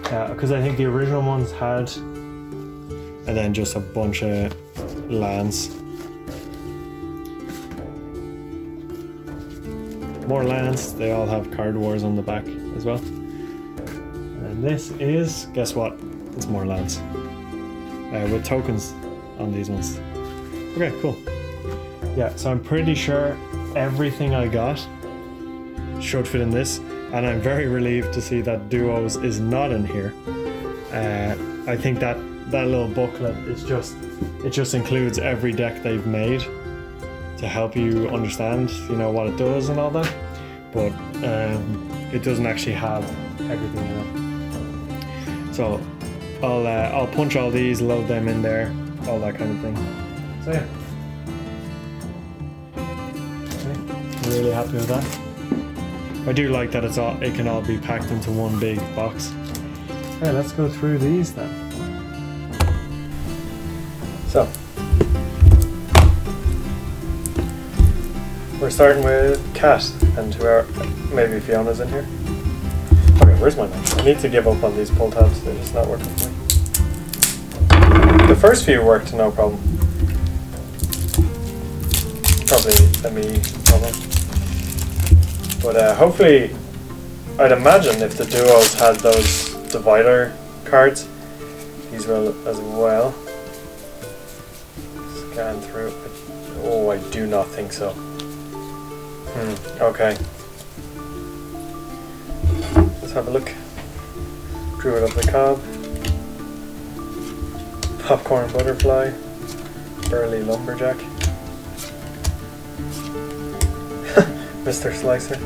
because I think the original ones had, and then just a bunch of lands. More lands, they all have Cardwars on the back as well. And this is, guess what? It's more lands. With tokens on these ones. Okay, cool. Yeah, so I'm pretty sure everything I got should fit in this. And I'm very relieved to see that Duos is not in here. I think that little booklet is it just includes every deck they've made to help you understand, you know, what it does and all that, but it doesn't actually have everything in it. So I'll punch all these, load them in there, all that kind of thing. So yeah, okay. Really happy with that. I do like that it can all be packed into one big box. Okay, let's go through these then. So we're starting with Cat, and maybe Fiona's in here. Okay, where's my knife? I need to give up on these pull tabs, they're just not working for me. The first few worked no problem. Probably a me problem. But hopefully, I'd imagine if the Duos had those divider cards, these will as well. Scan through. Oh, I do not think so. Okay. Let's have a look. Druid of the Cob. Popcorn Butterfly. Burly Lumberjack. Mr. Slicer.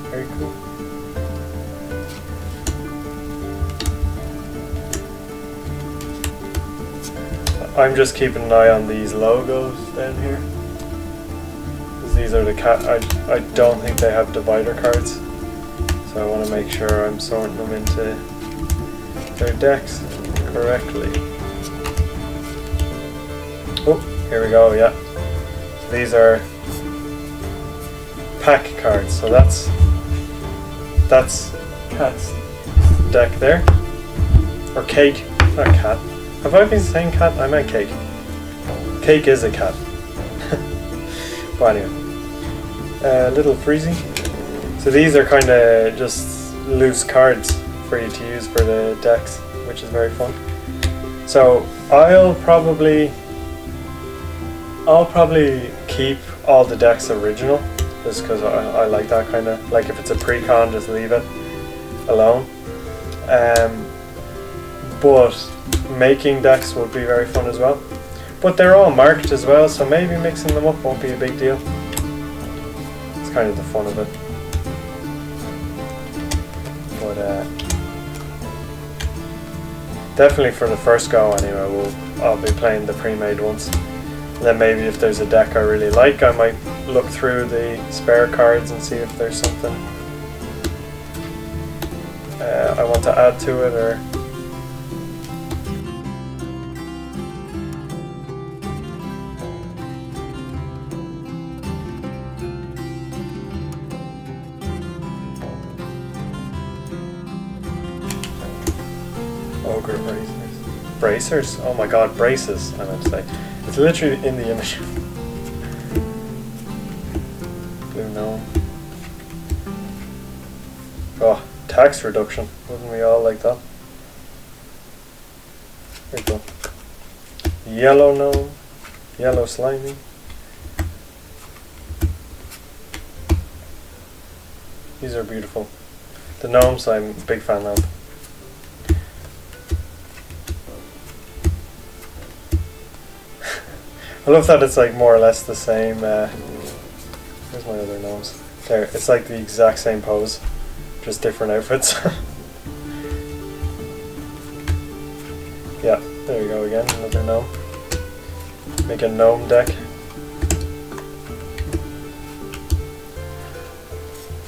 Very cool. I'm just keeping an eye on these logos down here. These are the cat. I don't think they have divider cards, so I want to make sure I'm sorting them into their decks correctly. Oh, here we go. Yeah, so these are pack cards. So that's Cat's deck there, or Cake, not Cat. Have I been saying cat? I meant Cake. Cake is a cat. But anyway. Little Freezy. So these are kind of just loose cards for you to use for the decks, which is very fun. So I'll probably keep all the decks original, just because I like that kind of, like if it's a pre-con, just leave it alone. But making decks would be very fun as well. But they're all marked as well, so maybe mixing them up won't be a big deal. It's kind of the fun of it. But definitely for the first go anyway, I'll be playing the pre-made ones. And then maybe if there's a deck I really like, I might look through the spare cards and see if there's something I want to add to it, or Ogre bracers. Oh my god, braces, I meant to say. It's literally in the image. Blue gnome. Oh, tax reduction. Wouldn't we all like that? There you go. Yellow gnome. Yellow slimy. These are beautiful. The gnomes I'm a big fan of. I love that it's like more or less the same. Where's my other gnomes? There, it's like the exact same pose, just different outfits. Yeah, there you go again, another gnome. Make a gnome deck.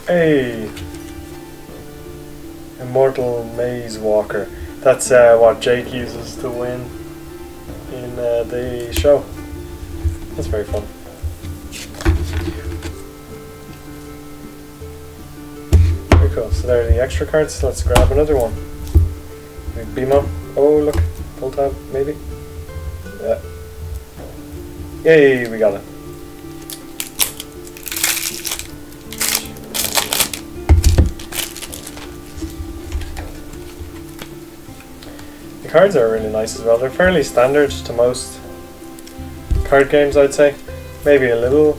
Hey! Immortal Maze Walker. That's what Jake uses to win in the show. That's very fun. Very cool. So there are the extra cards. Let's grab another one. BMO. Oh look, pull tab maybe. Yeah. Yay, we got it. The cards are really nice as well. They're fairly standard to most card games, I'd say. Maybe a little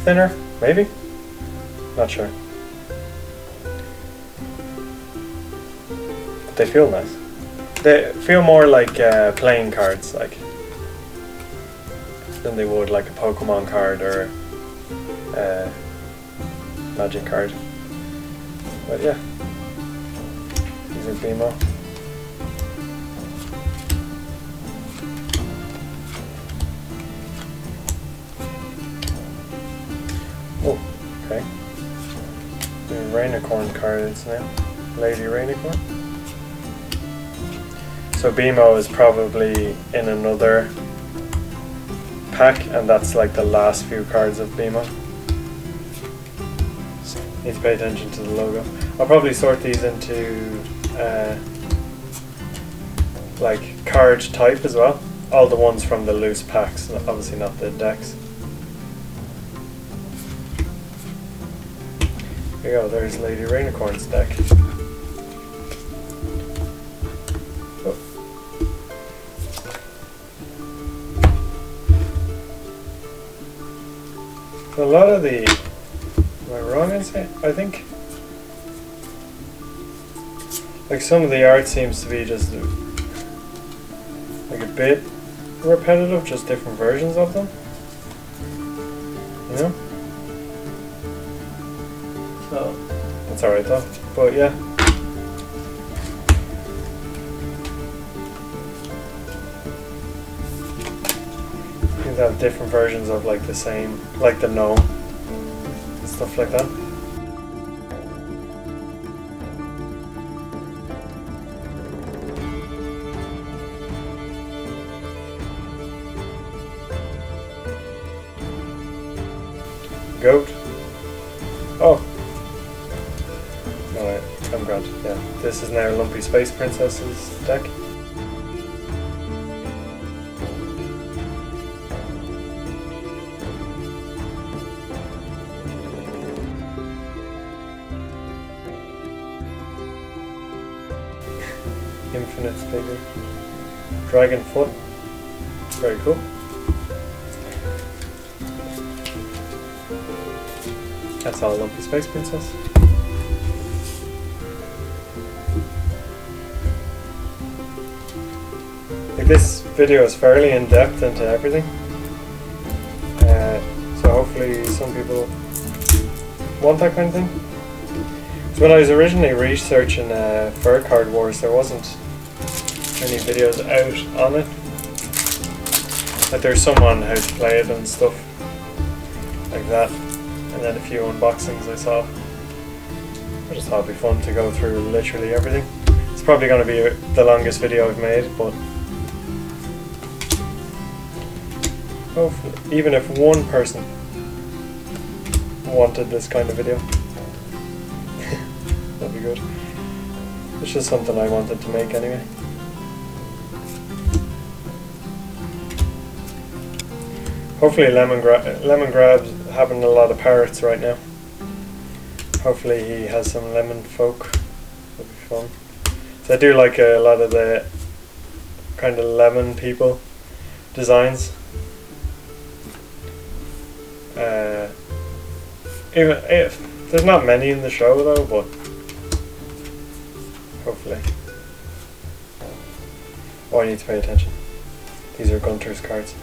thinner, maybe? Not sure. But they feel nice. They feel more like playing cards, like, than they would like a Pokemon card or a Magic card. But yeah, these are BMO. Oh, okay. The Rainicorn cards now. Lady Rainicorn. So BMO is probably in another pack, and that's like the last few cards of BMO. So need to pay attention to the logo. I'll probably sort these into like card type as well. All the ones from the loose packs, obviously not the decks. Here you go, there's Lady Rainicorn's deck. Oh. A lot of the... Am I wrong in saying? I think... Like some of the art seems to be just like a bit repetitive, just different versions of them. You know? So, that's alright though. But yeah. You have different versions of like the same, like the gnome and stuff like that. Goat. Oh. Alright, I'm grand. Yeah. This is now Lumpy Space Princess's deck. Infinite figure. Dragon foot. Very cool. That's all Lumpy Space Princess. Like this video is fairly in depth into everything. So hopefully some people want that kind of thing. So when I was originally researching for Cardwars, there wasn't any videos out on it. Like there's someone how to play it and stuff like that. And then a few unboxings I saw. I just thought it'd be fun to go through literally everything. It's probably going to be the longest video I've made, but hopefully, even if one person wanted this kind of video, that'd be good. It's just something I wanted to make anyway. Hopefully Lemon Grab's having a lot of parrots right now. Hopefully he has some lemon folk. That'll be fun. So I do like a lot of the kind of lemon people designs. Even if there's not many in the show though, but hopefully. Oh, I need to pay attention. These are Gunter's cards.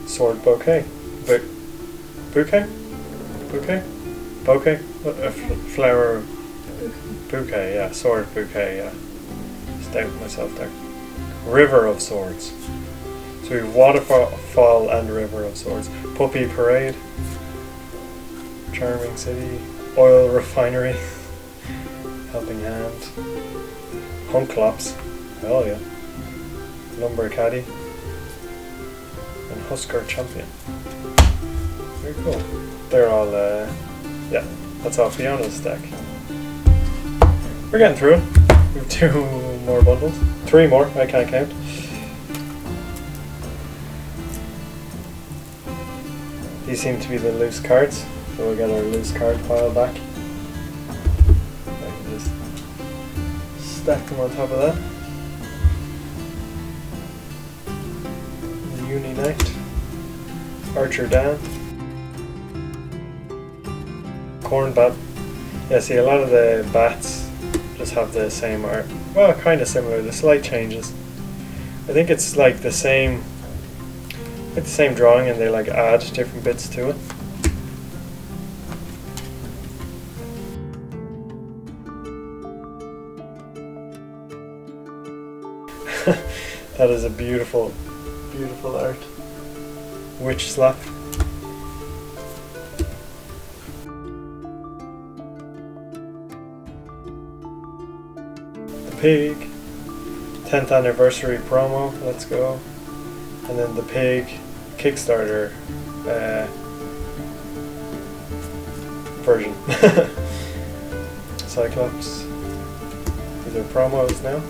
Sword bouquet. Bouquet? Bouquet? Bouquet? What, flower bouquet, yeah. Sword bouquet, yeah. Just doubted myself there. River of Swords. So we have Waterfall and River of Swords. Puppy Parade. Charming City. Oil Refinery. Helping Hand. Hunclops. Oh yeah. Lumber Caddy. And Husker Champion. Very cool. They're all, yeah, that's all Fiona's deck. We're getting through it. We have 2 more bundles. 3 more, I can't count. These seem to be the loose cards, so we'll get our loose card pile back. I can just stack them on top of that. Uni Knight, Archer Dan, Corn Bat. Yeah, see, a lot of the bats just have the same art. Well, kind of similar. The slight changes. I think it's like the same drawing, and they like add different bits to it. That is a beautiful art. Witch Slap. The Pig. 10th anniversary promo. Let's go. And then the Pig Kickstarter version. Cyclops. These are promos now.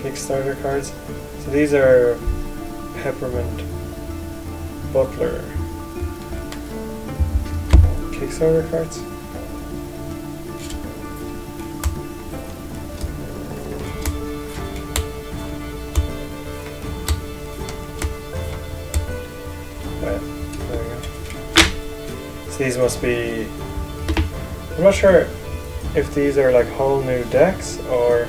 Kickstarter cards. So these are Peppermint, Butler, Kickstarter cards. Right, there we go. So these must be, I'm not sure if these are like whole new decks or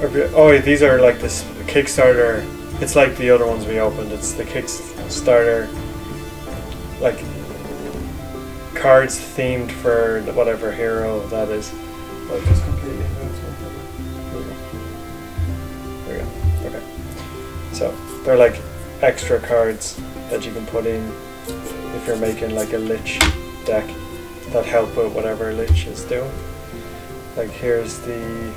oh, these are like this Kickstarter. It's like the other ones we opened. It's the Kickstarter, like cards themed for whatever hero that is. Oh, just completely there we go. Okay. So they're like extra cards that you can put in if you're making like a Lich deck that help with whatever Lich is doing. Like here's the,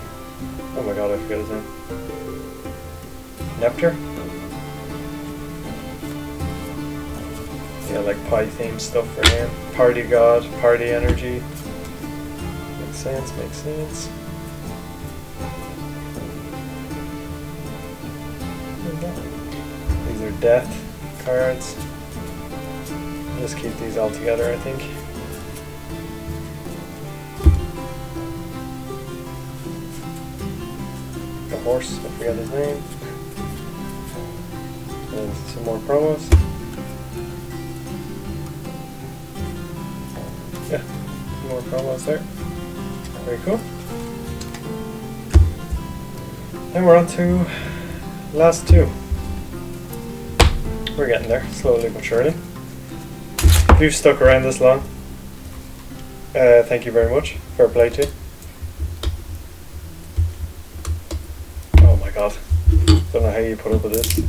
oh my god, I forget his name. Nepter? Yeah, like pie themed stuff for him. Party God, Party Energy. Makes sense, makes sense. These are death cards. Just keep these all together, I think. A horse, I forget his name. And some more promos. Yeah, some more promos there. Very cool. And we're on to last 2. We're getting there, slowly but surely. If you've stuck around this long, thank you very much. Fair play to you. Oh my god. Don't know how you put up with this.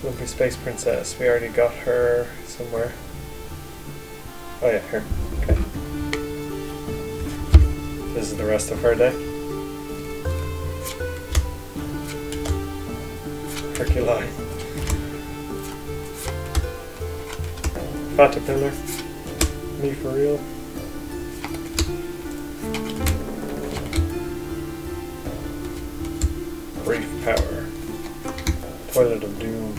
Lumpy Space Princess. We already got her somewhere. Oh yeah, here. Okay. This is the rest of her day. Herculi. Caterpillar. Me for real. Brief power. Toilet of Doom.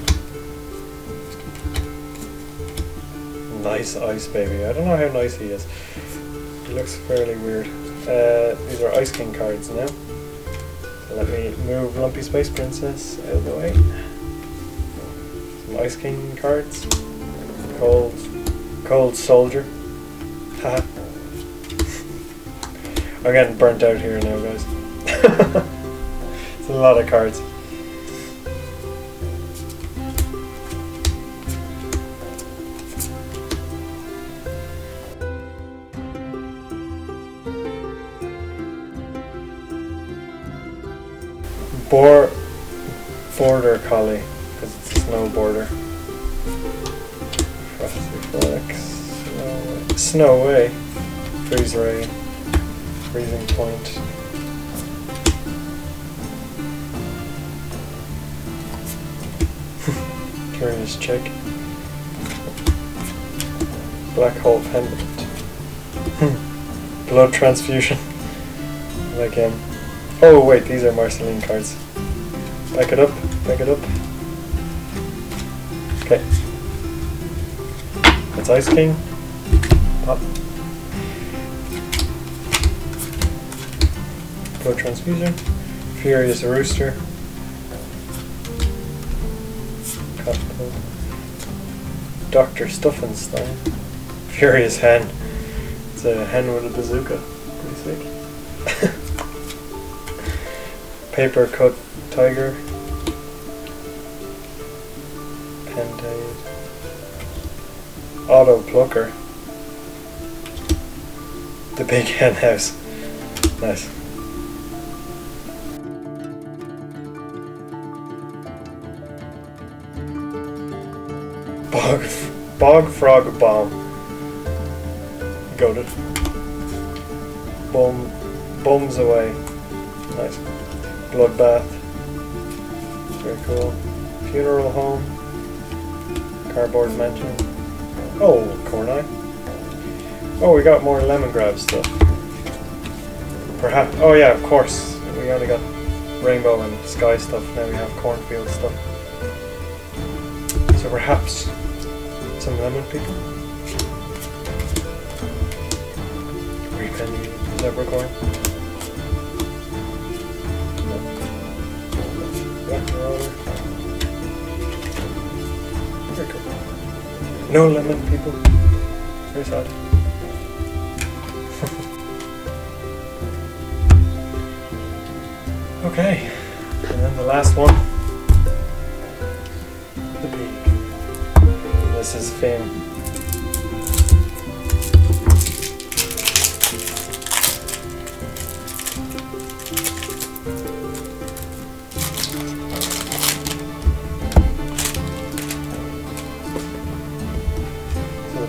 Nice ice baby. I don't know how nice he is. He looks fairly weird. These are Ice King cards now. So let me move Lumpy Space Princess out of the way. Some Ice King cards. Cold Soldier. Haha. I'm getting burnt out here now, guys. It's a lot of cards. Border Collie, because it's a snow border. Frosty Flex. Snow Way. Freeze Ray. Freezing Point. Curious Chick. Black Hole Pendant. Blood Transfusion. Like him. Oh wait, these are Marceline cards. Back it up, back it up. Okay. That's Ice King. Pop. Blood Transfusion. Furious Rooster. Cotton. Dr. Stuffenstein. Furious Hen. It's a hen with a bazooka. Pretty sick. Paper Cut Tiger. Pentade. Auto Plucker. The Big Hen House. Nice. Bog Frog Bomb. Got it. Bums Away. Nice. Bloodbath. Very cool. Funeral Home. Cardboard Mansion. Oh, Corneye. Oh, we got more lemon grab stuff. Perhaps. Oh yeah, of course. We only got rainbow and sky stuff. Now we have cornfield stuff. So perhaps some lemon people. 3 penny leprechaun. Black roller. Very cool. No lemon people. Very sad. Okay, and then the last one. The pig. This is Fern.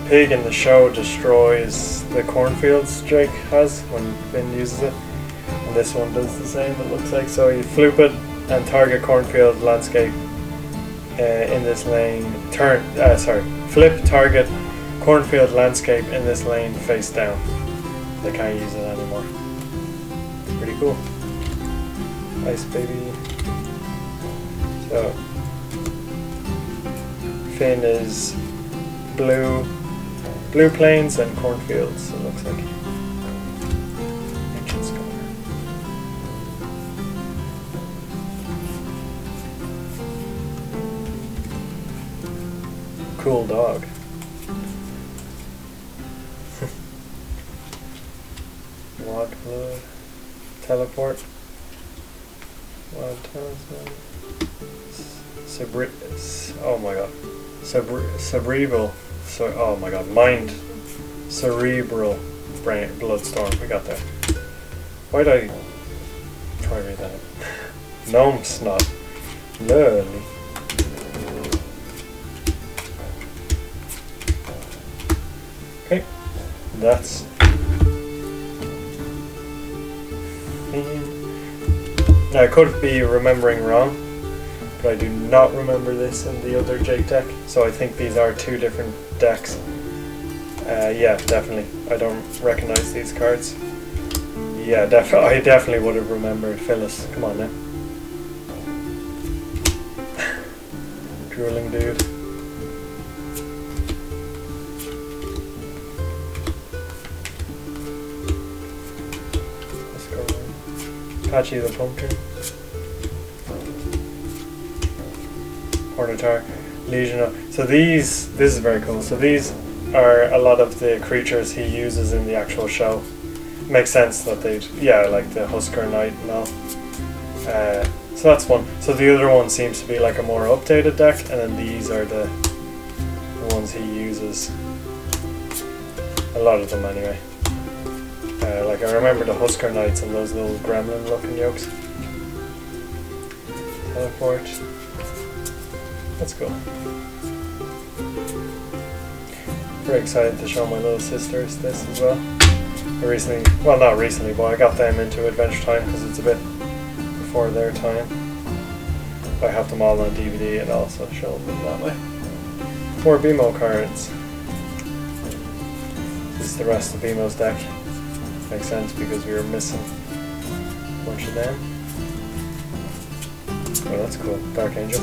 Pig in the show destroys the cornfields Jake has when Finn uses it, and this one does the same, it looks like. So you flip it and target cornfield landscape in this lane. Flip target cornfield landscape in this lane face down. They can't use it anymore. Pretty cool. Ice baby. So Finn is blue plains and cornfields, it looks like. Ancient Scholar. Cool dog. Wild blood. Teleport. Wild talisman. Oh my god. Cerebral. So, oh my god, mind, cerebral, brain, bloodstorm. We got that. Why'd I try to read that? Gnome snot, lovely. That's now I could be remembering wrong, but I do not remember this in the other Jake deck, so I think these are two different decks. Yeah, definitely. I don't recognize these cards. Yeah, I definitely would have remembered Phyllis. Come on now. Drooling dude. Let's go on. Patchy the Pumpkin. Ornitar. Legionnaire. So this is very cool. So these are a lot of the creatures he uses in the actual show. Makes sense that they'd, yeah, like the Husker Knight and all. So that's one. So the other one seems to be like a more updated deck, and then these are the ones he uses. A lot of them anyway. Like I remember the Husker Knights and those little gremlin looking yokes. Teleport. That's cool. Very excited to show my little sisters this as well. I recently, well not recently, but I got them into Adventure Time because it's a bit before their time. I have them all on DVD and also show them that way. More BMO cards. This is the rest of BMO's deck. Makes sense because we were missing a bunch of them. Oh, that's cool. Dark Angel.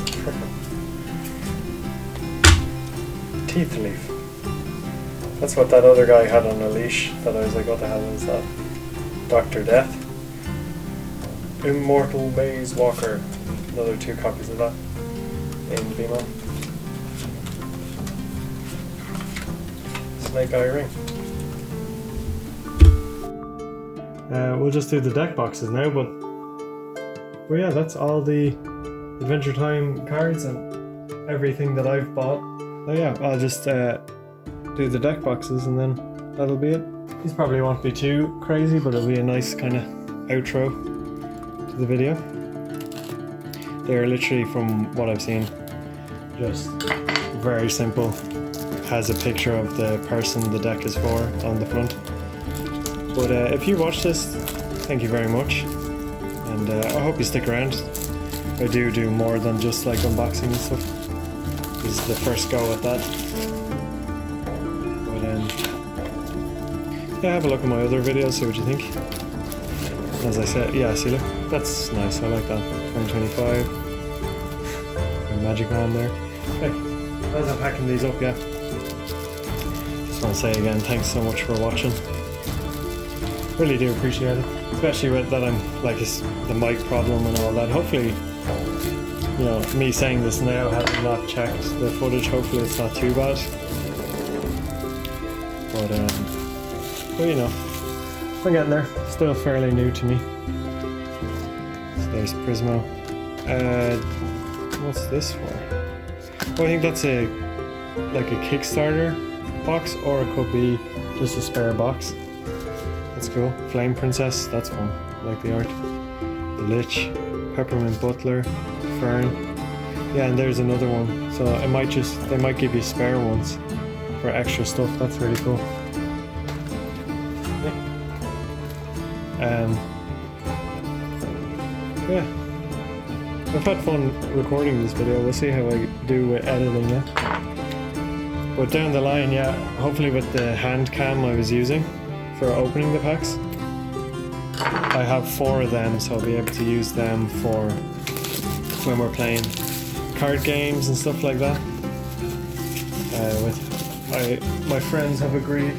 Teeth Leaf. That's what that other guy had on a leash that I was like, what the hell is that? Dr. Death. Immortal Maze Walker. Another 2 copies of that in BMO. Snake Eye Ring. We'll just do the deck boxes now, but yeah, that's all the Adventure Time cards and everything that I've bought. So yeah, I'll just do the deck boxes and then that'll be it. These probably won't be too crazy, but it'll be a nice kind of outro to the video. They're literally, from what I've seen, just very simple. Has a picture of the person the deck is for on the front. But if you watch this, thank you very much, and I hope you stick around. I do more than just like unboxing and stuff. This is the first go at that. Yeah, have a look at my other videos, see what you think. As I said, yeah, see, look, that's nice, I like that. 125. Magic Man there. Okay, as I'm packing these up, yeah. Just want to say again, thanks so much for watching. Really do appreciate it. Especially with that I'm, like, the mic problem and all that. Hopefully, you know, me saying this now, having not checked the footage, hopefully it's not too bad. But you know, I'm getting there. Still fairly new to me. So there's Prismo. What's this for? Well, I think that's like a Kickstarter box, or it could be just a spare box. That's cool. Flame Princess, that's fun. I like the art. The Lich, Peppermint Butler, Fern. Yeah, and there's another one. So they might give you spare ones for extra stuff. That's really cool. Yeah, I've had fun recording this video. We'll see how I do with editing it. But down the line, yeah, hopefully with the hand cam I was using for opening the packs, I have 4 of them, so I'll be able to use them for when we're playing card games and stuff like that. My friends have agreed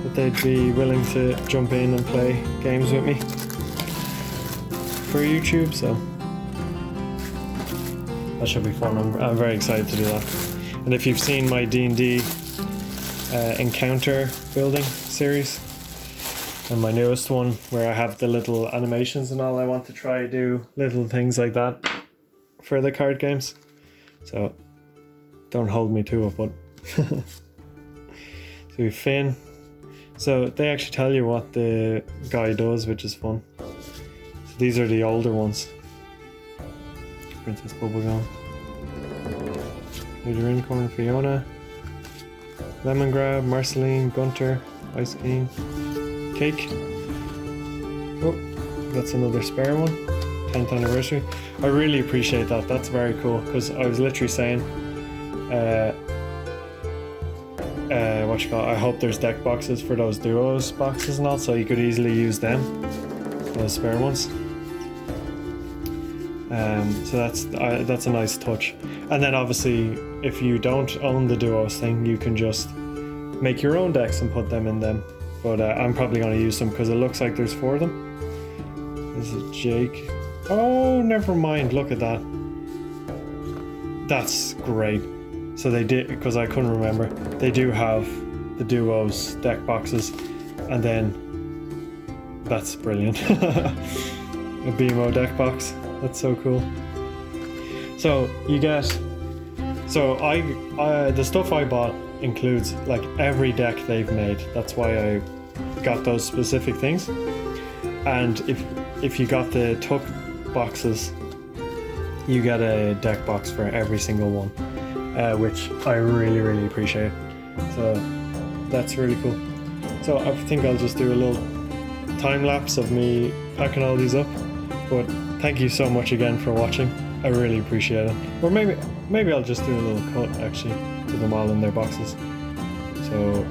that they'd be willing to jump in and play games with me for YouTube, so that should be fun. I'm very excited to do that. And if you've seen my D&D encounter building series and my newest one where I have the little animations and all, I want to try do little things like that for the card games, so don't hold me to it. But so Finn, so they actually tell you what the guy does, which is fun. So these are the older ones. Princess Bubblegum, Leader Incoming, Fiona, Lemongrab, Marceline, Gunter, ice cream, cake. Oh, that's another spare one. 10th anniversary. I really appreciate that. That's very cool because I was literally saying, what you call it? I hope there's deck boxes for those duos boxes and all, so you could easily use them, those spare ones. So that's a nice touch. And then obviously, if you don't own the duos thing, you can just make your own decks and put them in them. But I'm probably going to use them because it looks like there's 4 of them. This is Jake. Oh, never mind. Look at that. That's great. So they did, because I couldn't remember, they do have the duos deck boxes, and then that's brilliant. A BMO deck box. That's so cool. So you get, so I the stuff I bought includes like every deck they've made. That's why I got those specific things. And if you got the Tuck boxes, you get a deck box for every single one, which I really appreciate. So that's really cool. So I think I'll just do a little time lapse of me packing all these up. But thank you so much again for watching. I really appreciate it. Or maybe I'll just do a little cut actually to them all in their boxes. So